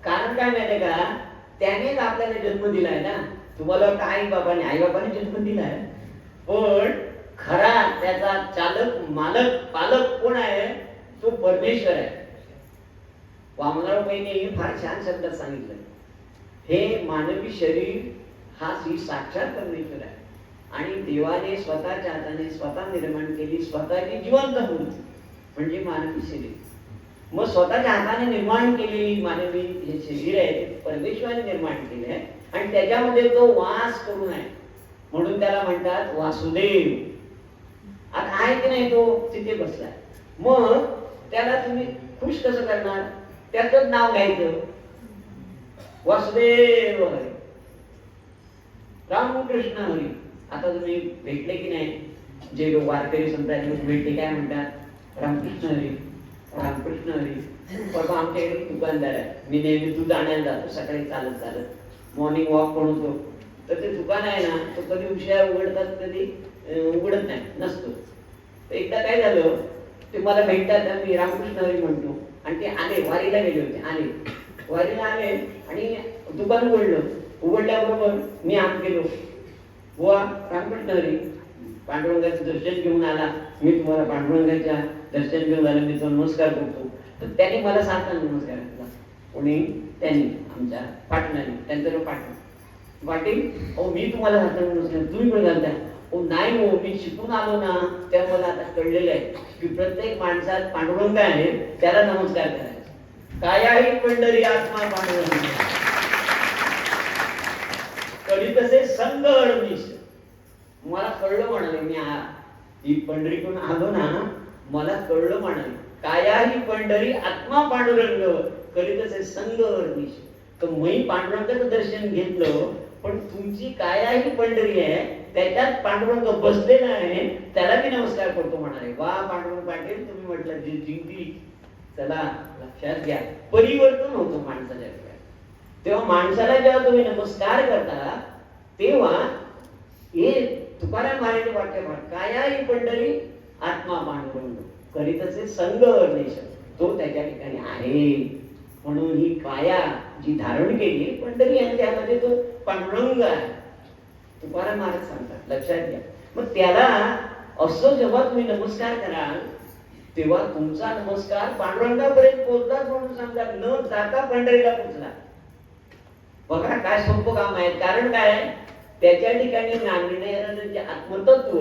कारण काय माहितीये का? त्यानेच आपल्याला जन्म दिलाय ना. तुम्हाला वाटतं आई बाबाने जन्म दिलाय, पण खरा त्याचा चालक मालक पालक कोण आहे? तो परमेश्वर आहे. वामनराव पैने फार छान शब्दात सांगितलं, हे मानवी शरीर हा श्री साक्षात परमेश्वर आहे. आणि देवाने स्वतःच्या हाताने स्वतः निर्माण केली स्वतःची जिवंत मूर्ती म्हणजे मानवी शरीर. मग स्वतःच्या हाताने निर्माण केलेली मानवी हे शरीर आहे, परमेश्वराने निर्माण केले आहे. आणि त्याच्यामध्ये तो वास करून आहे, म्हणून त्याला म्हणतात वासुदेव. आता आहे की नाही तो तिथे बसलाय. मग त्याला तुम्ही खुश कसं करणार? त्याचं नाव घ्यायचं, वासुदेव हरी, रामकृष्ण हरी. आता तुम्ही भेटले की नाही, जे लोक वारकरी संतांचे लोक भेटले काय म्हणतात, रामकृष्ण हरी, रामकृष्ण हरी. परवा आमच्याकडे दुकानदार आहे, मी नेहमी दूध आणायला जातो सकाळी चालत चालत, मॉर्निंग वॉक पण होतो. तर ते दुकान आहे ना, तो कधी उशिरा उघडतात कधी उघडत नाही, नसतो. तर एकदा काय झालं, ते मला भेटतात, मी रामकृष्ण हरी म्हणतो, आणि ते आले, वारीला गेले होते, आले वारीला आले आणि दुकान उघडलं. उघडल्याबरोबर मी आत गेलो, बुवा रामकृष्ण हरी, पांडुरंगाचं दर्शन घेऊन आला, मी तुम्हाला पांडुरंगाच्या दर्शन घेऊन आलं, मी तो नमस्कार करतो. तर त्यांनी मला सारखा नमस्कार केला. कोणी? त्यांनी, आमच्या पाटलांनी, त्यांचं नाव पाटील. पाटील, अहो मी तुम्हाला सारखा नमस्कार, तुम्ही पण घालता. ओ नाही हो, मी शिकून आलो ना, त्या मला आता कळलेलं आहे की प्रत्येक माणसात पांडुरंग आहे, त्याला नमस्कार करायचा. कायाही पंढरी आत्मा पांडुरंग, कधी तसे संग अडमीस. मला कळलं म्हणाले, मी ही पंढरीतून आलो ना, मला कळलं म्हणाले, कायाही पंढरी आत्मा पांडुरंग, कधी तसे संग अडमीस. तर मी पांडुरंगाचं दर्शन घेतलं, पण तुमची कायाही पंढरी आहे, त्याच्यात पांडुरंग बसलेला आहे, त्याला मी नमस्कार करतो म्हणाले. वा पांडुरंग पाटील, तुम्ही म्हटलं जी जिंकली. चला लक्षात घ्या, परिवर्तन होतं माणसाच्या डोक्यात. तेव्हा माणसाला जेव्हा तुम्ही नमस्कार करता, तेव्हा हे तुकाराम महाराज वाक्य पहा, कायाही पंढरी आत्मा पांडुरंग, करीतसे संग अनिश, तो त्याच्या ठिकाणी आहे. म्हणून ही काया जी धारण केली पंढरी आहे, त्यामध्ये तो पांडुरंग आहे, तुकाराम महाराज सांगतात. लक्षात घ्या. मग त्याला असं जेव्हा तुम्ही नमस्कार कराल, तेव्हा तुमचा नमस्कार पांडुरंगापर्यंत पोहोचला म्हणून सांगा, न जाता पंढरीला पोहोचला. बघा काय सोपं काम आहे. कारण काय, त्याच्या ठिकाणी नांदणारं जे आत्मतत्व,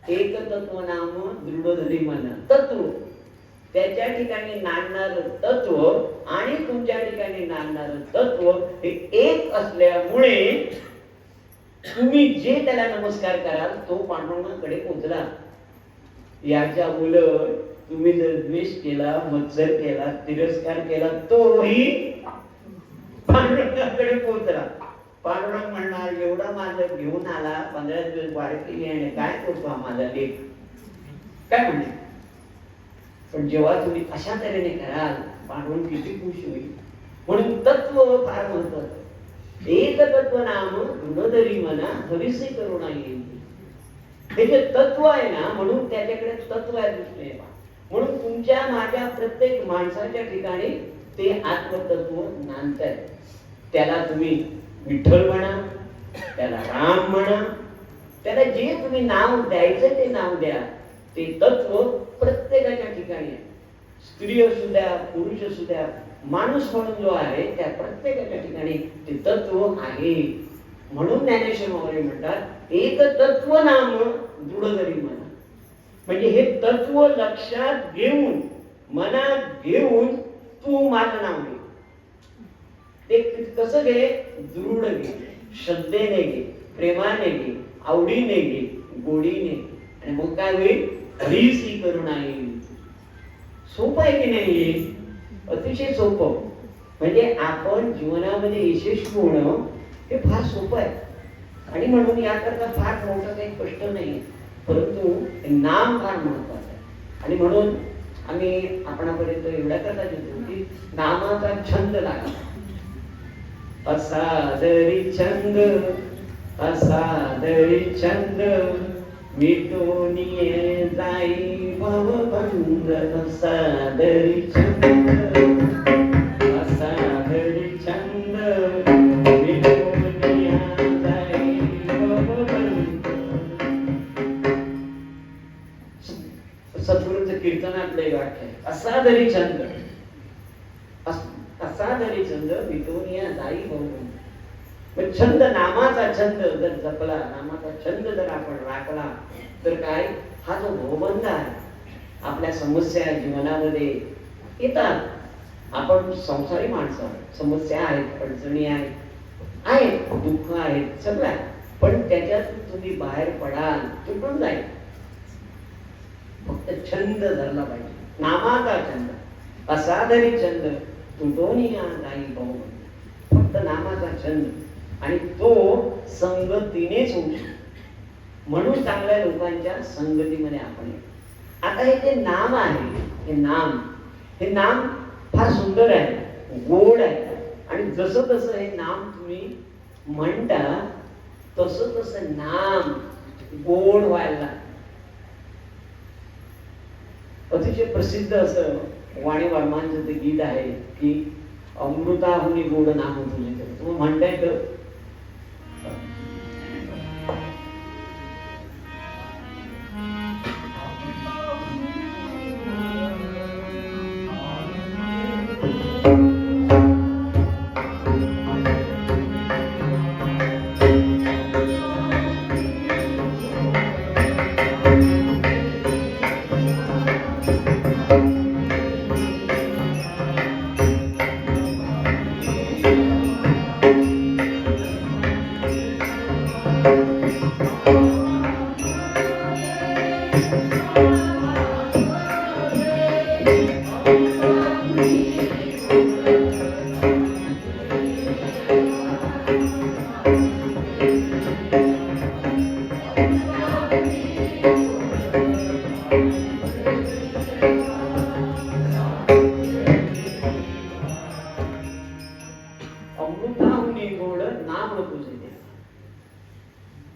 एक तत्व नाम दृढ धरी मन तत्व, त्याच्या ठिकाणी नांदणार तत्व आणि तुमच्या ठिकाणी नांदणार तत्व हे एक असल्यामुळे तुम्ही जे त्याला नमस्कार कराल तो पांडुरंगाकडे पोहोचला. याच्या उलट तुम्ही जर द्वेष केला, मत्सर केला, तिरस्कार केला, तोही पांडुरंगाकडे पोहोचला. पांडुरंग म्हणणार, एवढा माझं घेऊन आला, 15 दिवस वाढती येणे, काय करतो हा माझा लेख, काय म्हणणे. पण जेव्हा तुम्ही अशा तऱ्हेने कराल, पांडुरंग किती खुश होईल. म्हणून तत्व फार महत्वाचं. एक तत्व नाम गुणधरी मना हरिसे करुणा येईल. हे जे तत्व आहे ना, म्हणून त्याच्याकडे तत्व आहे दृष्टीने. म्हणून तुमच्या माझ्या प्रत्येक माणसाच्या ठिकाणी ते आत्मतत्व नांदतंय. त्याला तुम्ही विठ्ठल म्हणा, त्याला राम म्हणा, त्याला जे तुम्ही नाव द्यायचं ते नाव द्या. ते तत्व प्रत्येकाच्या ठिकाणी आहे. स्त्री असू द्या, पुरुष असू द्या, माणूस म्हणून जो आहे त्या प्रत्येकाच्या ठिकाणी ते तत्व आहे. म्हणून ज्ञानेश्वर माऊली म्हणतात, एक तत्व नाम दृढधरी मना. म्हणजे हे तत्व लक्षात घेऊन, मनात घेऊन तू माझं नाव घे. ते कसं घे? दृढ घे, श्रद्धेने घे, प्रेमाने घे, आवडीने घे, गोडीने घे. आणि मग काय होईल? हरीसी करुणा येईल. सोपं आहे की नाही? अतिशय सोपं. म्हणजे आपण जीवनामध्ये यशस्वी होणं हे फार सोपं आहे. आणि म्हणून याकरता फार मोठं काही कष्ट नाही, परंतु नाम फार महत्वाचं आहे. आणि म्हणून आम्ही आपणापर्यंत एवढ्या करता येतो की नामाचा छंद लागा. असादरी छंद, असादरी छंद, मिटून ये जाई भवबंध. असादरी छंद, असादरी छंद, मिटून या जाई भवबंध. सद्गुरूंचं कीर्तनातलं एक वाक्य आहे, असादरी छंद, असादरी छंद, मिटून या जाई भवबंध. छंद, नामाचा छंद जर जपला, नामाचा छंद जर आपण राखला, तर काय, हा जो भवबंध आहे, आपल्या समस्या जीवनामध्ये येतात. आपण संसारी माणसं, समस्या आहेत, अडचणी आहेत, दुःख आहेत, सगळं आहे. पण त्याच्यातून तुम्ही बाहेर पडाल, तुटून जाईल. फक्त छंद धरला पाहिजे, नामाचा छंद. असाधरी छंद तुटोनिया नाही बहुमंत. फक्त नामाचा छंद आणि तो संगतीनेच होऊ शकतो. म्हणून चांगल्या लोकांच्या संगतीमध्ये आपण येतो. आता हे जे नाम आहे, हे नाम फार सुंदर आहे, गोड आहे. आणि जसं तसं हे नाम तुम्ही म्हणता तसं तसं नाम गोड व्हायला लागतं. अतिशय प्रसिद्ध असं वाणी वर्मांचं ते गीत आहे की अमृताहुनी गोड नाम तुझे. तुम्ही म्हणताय तर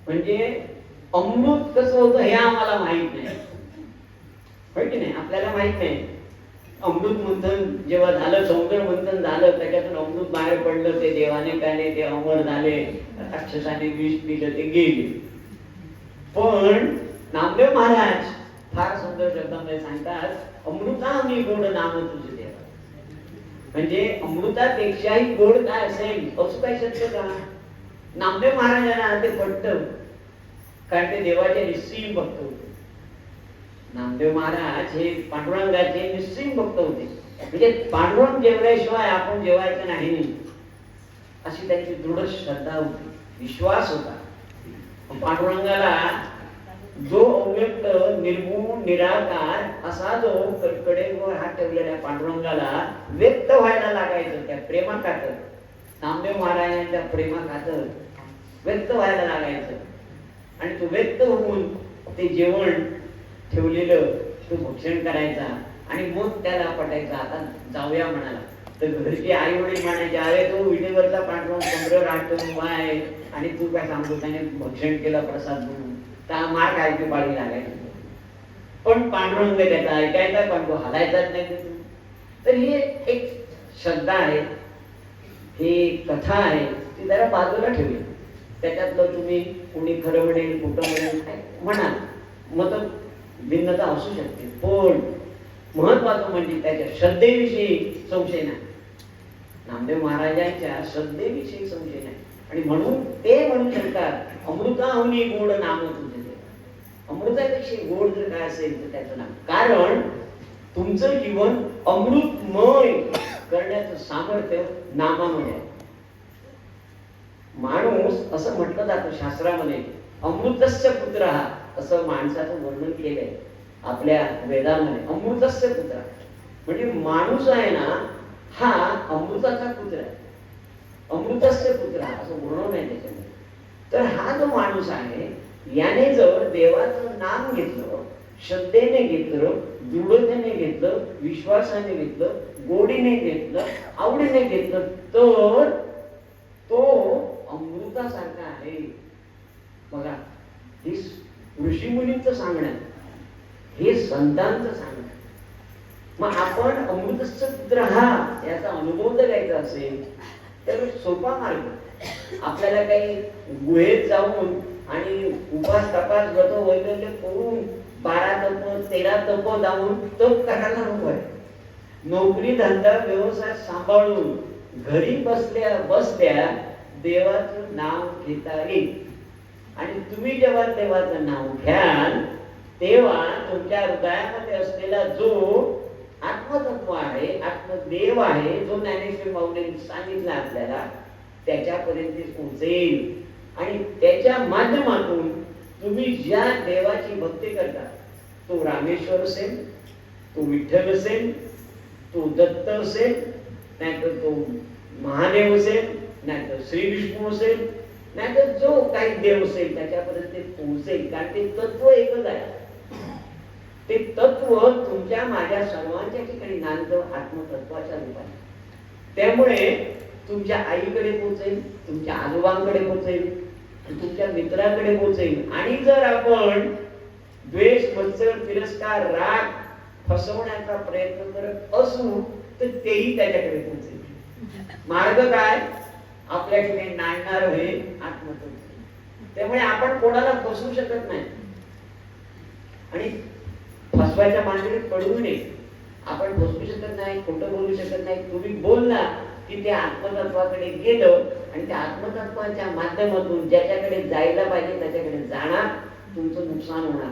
म्हणजे अमृत कसं होतं हे आम्हाला माहित नाही, होय की नाही? आपल्याला माहित नाही. अमृत मंथन जेव्हा झालं, समुद्र मंथन झालं, त्याच्यातून अमृत बाहेर पडलं, ते देवाने प्याले, ते अमर झाले, राक्षसाने विष पिलं, ते गेले. पण नामदेव महाराज फार सुंदर शब्दामध्ये सांगतात, अमृताहुनी गोड नाम तुझे देवा. म्हणजे अमृतापेक्षाही गोड काय असेल असं काय शक्य का? नामदेव महाराजांना ते पटतं, कारण ते देवाचे निस्सीम भक्त होते. नामदेव महाराज हे पांडुरंगाचे निस्सीम भक्त होते. म्हणजे पांडुरंग जेवल्याशिवाय आपण जेवायचं नाही अशी त्यांची दृढ श्रद्धा होती, विश्वास होता. पांडुरंगाला जो अव्यक्त निर्गुण निराकार असा जो कडेवर हात ठेवलेल्या पांडुरंगाला व्यक्त व्हायला लागायचं त्या प्रेमाखातर, नामदेव महाराजांच्या प्रेमाखातर व्यक्त व्हायला लागायचं. आणि तो व्यक्त होऊन ते जेवण ठेवलेलं तो भक्षण करायचा आणि मग त्याला पटायचा. आता जाऊया म्हणाला तर घरचे आई वडील म्हणायचे, अरे तो विटेवरचा पांडुरंग पंधरा राट आहे आणि तू काय सांगतो, त्याने भक्षण केलं प्रसाद म्हणून, त्या मार खायची पाळी लागायची. पण पांडुरंग त्याचा ऐकायचा, पण तो हलायचाच नाही. तर ही एक श्रद्धा आहे, ही कथा आहे, ती जरा बाजूला ठेवली. त्याच्यातलं तुम्ही कुणी खरं म्हणेल, खोटं म्हणेल म्हणा, मत भिन्नता असू शकते, पण महत्वाचं म्हणजे त्याच्या श्रद्धेविषयी संशय नाही. नामदेव महाराजांच्या श्रद्धेविषयी संशय नाही. आणि म्हणून ते म्हणू शकतात, अमृताहुनी गोड नाम तुझे देवा. अमृतापेक्षा गोड जर काय असेल तर त्याचं नाम. कारण तुमचं जीवन अमृतमय करण्याचं सामर्थ्य नामामध्ये आहे. माणूस असं म्हटलं जातं शास्त्रामध्ये, अमृतस्य पुत्र हा, असं माणसाचं वर्णन केलंय आपल्या वेदामध्ये. अमृतस्य पुत्र म्हणजे माणूस आहे ना, हा अमृताचा पुत्र आहे. अमृतस्य पुत्र असं वर्णन आहे त्याच्यामध्ये. तर हा जो माणूस आहे, याने जर देवाचं नाम घेतलं, श्रद्धेने घेतलं, दृढतेने घेतलं, विश्वासाने घेतलं, गोडीने घेतलं, आवडीने घेतलं, तर तो अमृतासारखा आहे. बघा, हे ऋषीमुनींचं सांगणं, हे संतांचं सांगणं. मग आपण अमृतस्य पुत्र हा याचा अनुभव जर घ्यायचा असेल तर सोपा मार्ग, आपल्याला काही गुहेत जाऊन आणि उपास तपास व्रत वैकल्य करून 12 तप 13 तप जाऊन तप करायला नको आहे. नोकरी धंदा व्यवसाय सांभाळून घरी बसल्या बसल्या देवाचं नाव घेता येईल. आणि तुम्ही जेव्हा देवाचं नाव घ्याल तेव्हा तुमच्या हृदयामध्ये असलेला जो आत्मतत्व आहे, आत्मदेव आहे, जो ज्ञानेश्वर माऊलींनी सांगितला आपल्याला, त्याच्यापर्यंत पोहोचेल. आणि त्याच्या माध्यमातून तुम्ही ज्या देवाची भक्ती करता, तो रामेश्वर असेल, तो विठ्ठल असेल, तो दत्त असेल, नाहीतर तो महादेव असेल, नाहीतर श्री विष्णू असेल, नाहीतर जो काही देव असेल त्याच्यापर्यंत ते पोहोचेल. कारण ते तत्व एकच आहे. ते तत्व तुमच्या माझ्या सर्वांच्या ठिकाणी नांदतं आत्मतत्वाच्या रूपाने. त्यामुळे तुमच्या आईकडे पोहोचेल, तुमच्या आजोबांकडे पोहोचेल, तुमच्या मित्राकडे पोहोचेल. आणि जर आपण द्वेष, मत्सर, तिरस्कार, राग फसवण्याचा प्रयत्न करत असू तर तेही त्याच्याकडे पोहोचेल. मार्ग काय? आपल्या ठिकाणी नांदणार हे आत्मतत्व. त्यामुळे आपण कोणाला फसवू शकत नाही आणि फसवायच्या मांजरीत पडू नये. आपण फसवू शकत नाही, खोटं बोलू शकत नाही. तुम्ही बोलला की ते आत्मतत्वाकडे गेलं आणि त्या आत्मतत्वाच्या माध्यमातून ज्याच्याकडे जायला पाहिजे त्याच्याकडे जाणार, तुमचं नुकसान होणार.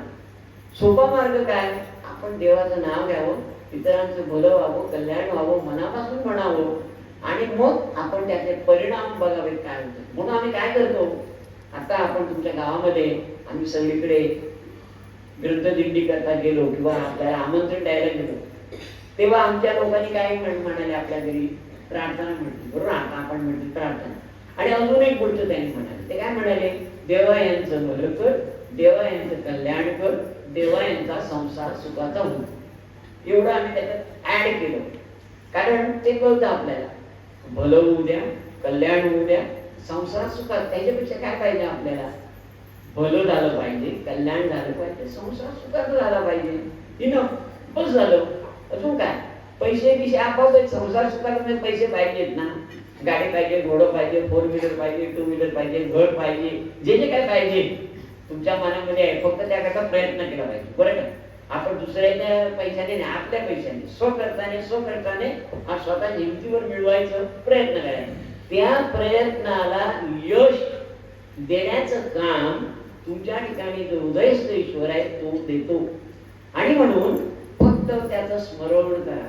सोपा मार्ग काय? आपण देवाचं नाव घ्यावं, इतरांचं भलं व्हावं, कल्याण व्हावं, मनापासून म्हणावं आणि मग आपण त्याचे परिणाम बघावेत काय होतं. म्हणून आम्ही काय करतो, आता आपण तुमच्या गावामध्ये आम्ही सगळीकडे ग्रंथदिंडी करता गेलो किंवा आपल्याला आमंत्रण द्यायला गेलो तेव्हा आमच्या लोकांनी काय म्हणाले, आपल्या घरी प्रार्थना म्हटली, बरोबर. आता आपण म्हटली प्रार्थना. आणि अजून एक गोष्ट त्यांनी म्हणाले, ते काय म्हणाले, देवा यांचं भलं कर, देवा यांचं कल्याण कर, देवा यांचा संसार सुखाचा हो. एवढं आम्ही त्याच्यात ऍड केलं. कारण ते कळतं आपल्याला, भलं होऊ द्या, कल्याण होऊ द्या, संसार सुखात. त्याच्यापेक्षा काय पाहिजे आपल्याला? भलं झालं पाहिजे, कल्याण झालं पाहिजे, संसार सुखात झाला पाहिजे. इनफ, बस झालं. अजून काय? पैसे बिशे आपोआप संसार सुखात पैसे पाहिजेत ना. गाडी पाहिजे, घोडं पाहिजे, 4 व्हीलर पाहिजे, 2 व्हीलर पाहिजे, घर पाहिजे, जे जे काय पाहिजे तुमच्या मनामध्ये आहे. फक्त त्याकरता प्रयत्न केला पाहिजे, बरं का? आपण दुसऱ्याच्या पैशाने नाही, आपल्या पैशाने स्वखर्चाने स्वतः हिमतीवर मिळवायचं प्रयत्न करायचा. त्या प्रयत्नाला यश देण्याचं काम तुमच्या ठिकाणी जो उदयस्थ ईश्वर आहे तो देतो. आणि म्हणून फक्त त्याचं स्मरण करा,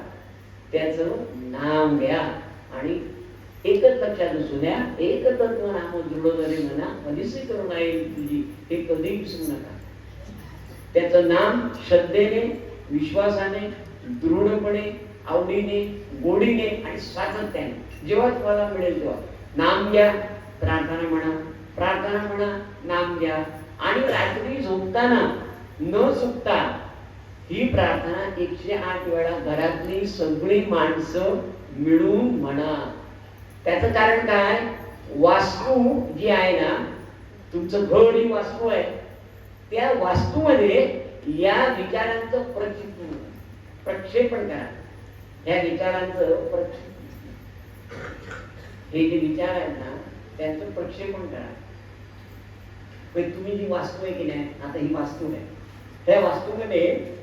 त्याचं नाम घ्या आणि एकच लक्षात असू द्या, एक तत्व नाम दृढ जरी म्हणा अधिसी करून येईल तुझी, हे कधी विसरू नका. त्याचं नाम श्रद्धेने, विश्वासाने, दृढपणे, आवडीने, गोडीने आणि सातत्याने जेव्हा तुम्हाला मिळेल तेव्हा नाम घ्या, प्रार्थना म्हणा, प्रार्थना म्हणा, नाम घ्या. आणि रात्री झोपताना न चुकता ही प्रार्थना 108 वेळा घरातली सगळी माणसं मिळून म्हणा. त्याचं कारण काय? वास्तू जी आहे ना, तुमचं घर ही वास्तू आहे, त्या वास्तूमध्ये या विचारांचं प्रक्षेपण करा. या विचारांचं हे जे विचार आहेत ना त्यांचं प्रक्षेपण करा. तुम्ही जी वास्तू आहे की नाही, आता ही वास्तू आहे, त्या वास्तूमध्ये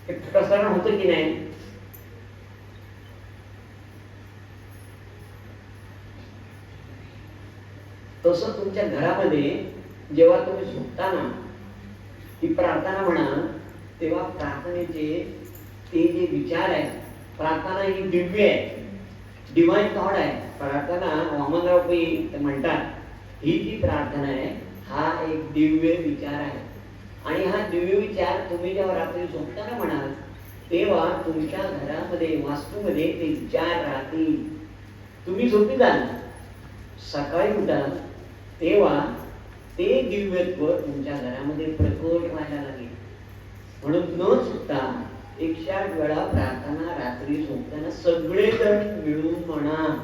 प्रसारण होतं की नाही? तसं तुमच्या घरामध्ये जेव्हा तुम्ही झोपताना ही प्रार्थना म्हणा, तेव्हा प्रार्थनेचे ते जे विचार आहेत, प्रार्थना ही दिव्य आहे, डिवाइन थॉट आहे. प्रार्थना वामनराव पै म्हणतात, ही जी प्रार्थना आहे हा एक दिव्य विचार आहे. आणि हा दिव्य विचार तुम्ही जेव्हा रात्री झोपताना म्हणाल तेव्हा तुमच्या घरामध्ये, वास्तूमध्ये ते विचार राहतील. तुम्ही झोपी जाल, सकाळी उठाल तेव्हा ते दिव्यत्व तुमच्या घरामध्ये प्रकट व्हायला लागेल. म्हणून न चुकता 108 वेळा प्रार्थना रात्री झोपताना सगळेजण मिळून म्हणा.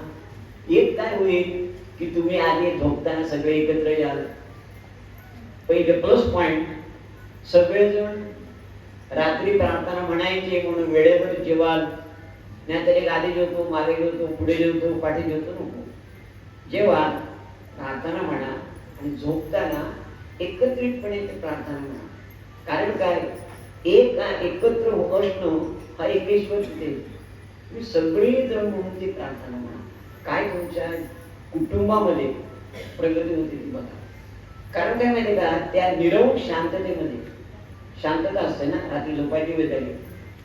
एक काय होईल की तुम्ही आधी झोपताना सगळे एकत्र याल. पहिले प्लस पॉइंट, सगळेजण रात्री प्रार्थना म्हणायची म्हणून वेळेवर जेवाल. नाहीतर एक आधी जेवतो, मागे जेवतो, पुढे जेवतो, पाठी जेवतो नको. जेव्हा प्रार्थना म्हणा आणि झोपताना एकत्रितपणे ते प्रार्थना म्हणा. कारण काय? एकत्र असणं हा एकेश्वर तिथे. तुम्ही सगळी जण म्हणून ती प्रार्थना म्हणा. काय तुमच्या कुटुंबामध्ये प्रगती होते ती बघा. कारण काय माहिती का? त्या निरव शांततेमध्ये, शांतता असते ना, रात्री झोपायची वेळ झाली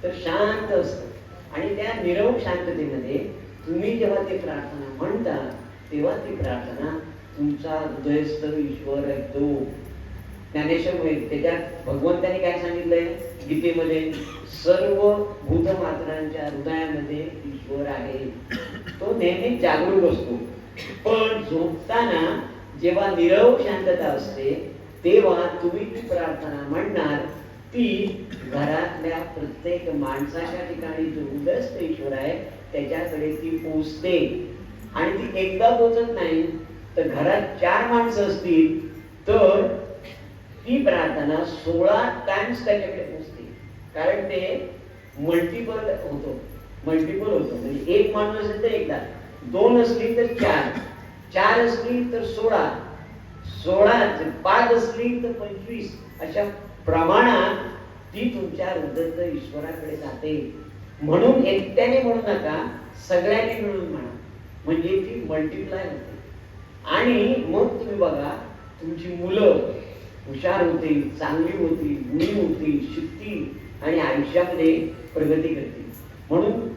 तर शांत असतं. आणि त्या निरव शांततेमध्ये तुम्ही जेव्हा ती प्रार्थना म्हणता तेव्हा ती प्रार्थना तुमचा हृदयस्थ ईश्वर ऐकतो. ज्ञानेश्वर त्याच्यात भगवंताने काय सांगितलंय? गीतेमध्ये सर्व भूतमात्रांच्या हृदयामध्ये ईश्वर आहे, तो नेहमी जागरूक असतो. पण झोपताना जेव्हा निरव शांतता असते तेव्हा तुम्ही ती प्रार्थना म्हणणार, ती घरातल्या प्रत्येक माणसाच्या ठिकाणी जो उदस्त ईश्वर आहे त्याच्याकडे ती पोचते. आणि ती एकदा पोचत नाही तर घरात 4 माणसं असतील तर ती प्रार्थना 16 टाइम्स त्याच्याकडे पोचते. कारण ते मल्टिपल होतो. म्हणजे एक माणूस असेल तर एकदा, 2 असली तर 4, 4 असली तर 16, 5 असली तर 25, अशा प्रमाणात ती तुमच्या हृदयात ईश्वराकडे जाते. म्हणून एकट्याने म्हणू नका, सगळ्यांनी मिळून म्हणा, म्हणजे ती मल्टिप्लाय होते. आणि मग तुम्ही बघा, तुमची मुलं हुशार होतील, चांगली होतील, गुणी होतील, शिकतील आणि आयुष्यामध्ये प्रगती करतील. म्हणून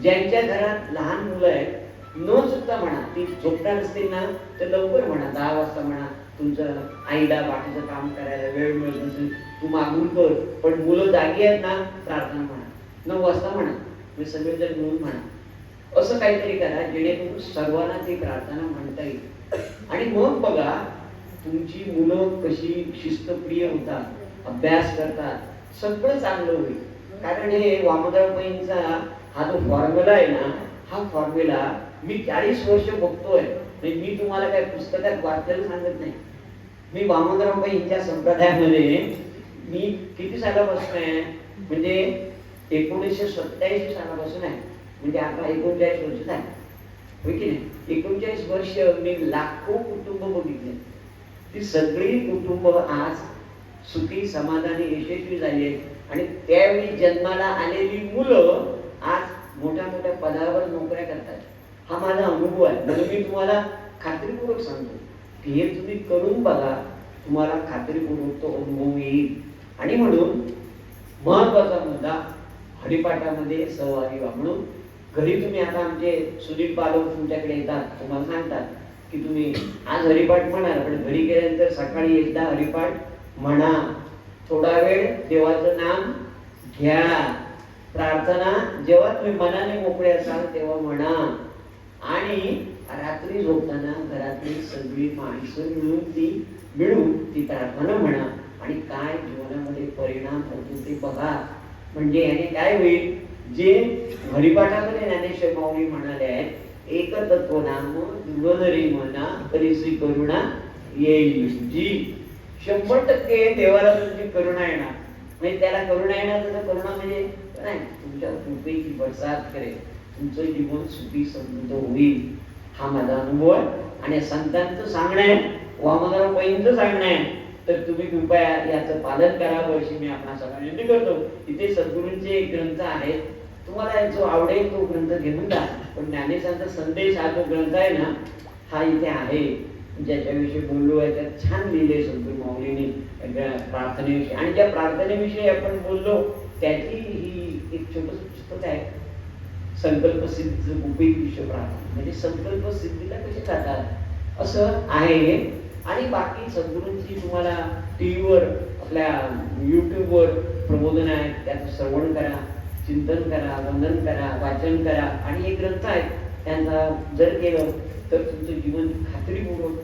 ज्यांच्या घरात लहान मुलं आहेत, न चुकता म्हणा, ती झोपणार असतील ना तर लवकर म्हणा, 10 वाजता म्हणा. तुमचं आईला बाकीचं काम करायला वेळ मिळत नसेल, तू मागून कर, पण मुलं जागी आहेत ना, प्रार्थना म्हणा, 9 वाजता म्हणा, मी सगळेजण मिळून म्हणा. असं काहीतरी करा जेणेकरून सर्वांना ती प्रार्थना म्हणता येईल. आणि मग बघा तुमची मुलं कशी शिस्तप्रिय होतात, अभ्यास करतात, सगळं चांगलं होईल. कारण हे वामनराव पैंचा हा जो फॉर्म्युला आहे ना, हा फॉर्म्युला मी 40 वर्ष बघतोय. मी तुम्हाला काय पुस्तकात वाचलेलं सांगत नाही. मी वामनराव पैंच्या संप्रदायामध्ये मी किती सालापासून आहे, म्हणजे 1987 सालापासून आहे. म्हणजे आता 39 वर्ष झाले, होय की नाही. 39 वर्ष मी लाखो कुटुंब बघितले. ती सगळी कुटुंब आज सुखी, समाधानी, यशस्वी झाली आहेत. आणि त्यावेळी जन्माला आलेली मुलं आज मोठ्या मोठ्या पदावर नोकऱ्या करतात. हा माझा अनुभव आहे. म्हणून मी तुम्हाला खात्रीपूर्वक सांगतो की हे तुम्ही करून बघा, तुम्हाला खात्रीपूर्वक तो अनुभव येईल. आणि म्हणून महत्वाचा मुद्दा, हरिपाठामध्ये सहभागी व्हा. म्हणून घरी तुम्ही आता आमचे सुदीप बालक तुमच्याकडे येतात, तुम्हाला सांगतात की तुम्ही आज हरिपाठ म्हणा, पण घरी गेल्यानंतर सकाळी एकदा हरिपाठ म्हणा, थोडा वेळ देवाचं नाम घ्या, प्रार्थना जेव्हा तुम्ही मनाने मोकळे असाल तेव्हा म्हणा. आणि रात्री झोपताना घरातली सगळी माणसं मिळून ती प्रार्थना म्हणा. आणि काय जीवनामध्ये परिणाम होतो ते बघा. म्हणजे याने काय होईल, जे हरिपाठामध्ये ज्ञानेश्वर माऊली म्हणाले आहेत, एकतत्व नाम दुर्गधरी म्हणा परिसी करुणा येईल जी. 100% देवाला तुमची करुणा येणार. म्हणजे त्याला करुणा येणार, तर करुणा म्हणजे नाही, तुमच्या कृपेची बरसात करेल, तुमचं जीवन सुखी समृद्ध होईल. हा माझा अनुभव आहे. आणि संतांचं सांगणं आहे, वामनराव पैंचं सांगणं आहे, तर तुम्ही कृपया याचं पालन करावं अशी मी आपणा सगळ्यांना विनंती करतो. इथे सद्गुरूंचे ग्रंथ आहेत, तुम्हाला जो आवडेल तो ग्रंथ घेऊन जा. पण ज्ञानेशांचा संदेश हा जो ग्रंथ आहे ना, हा इथे आहे, ज्याच्याविषयी बोललो आहे त्यात छान लिहिले सद्गुरू माऊलींनी प्रार्थनेविषयी. आणि ज्या प्रार्थनेविषयी आपण बोललो त्याची ही एक छोटस पुस्तक आहे, संकल्प सिद्धीचं गुपित विश्व प्रार्थना. म्हणजे संकल्प सिद्धीला कसे जातात असं आहे. आणि बाकी सद्गुरूंची तुम्हाला टीव्हीवर, आपल्या युट्यूबवर प्रबोधन आहे, त्याचं श्रवण करा, चिंतन करा, वंदन करा, वाचन करा. आणि हे ग्रंथ आहेत, त्यांचा जर केलं तर तुमचं जीवन खात्रीपूर्वक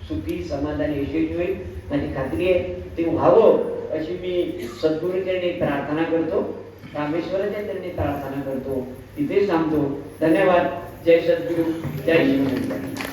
सुखी, समाधानी, यशस्वी होईल. माझी खात्री आहे ते व्हावं अशी मी सद्गुरूंच्या प्रार्थना करतो, रामेश्वराच्या त्यांनी प्रार्थना करतो. इथे सांगतो. धन्यवाद. जय सद्गुरू, जय शिवशंकर.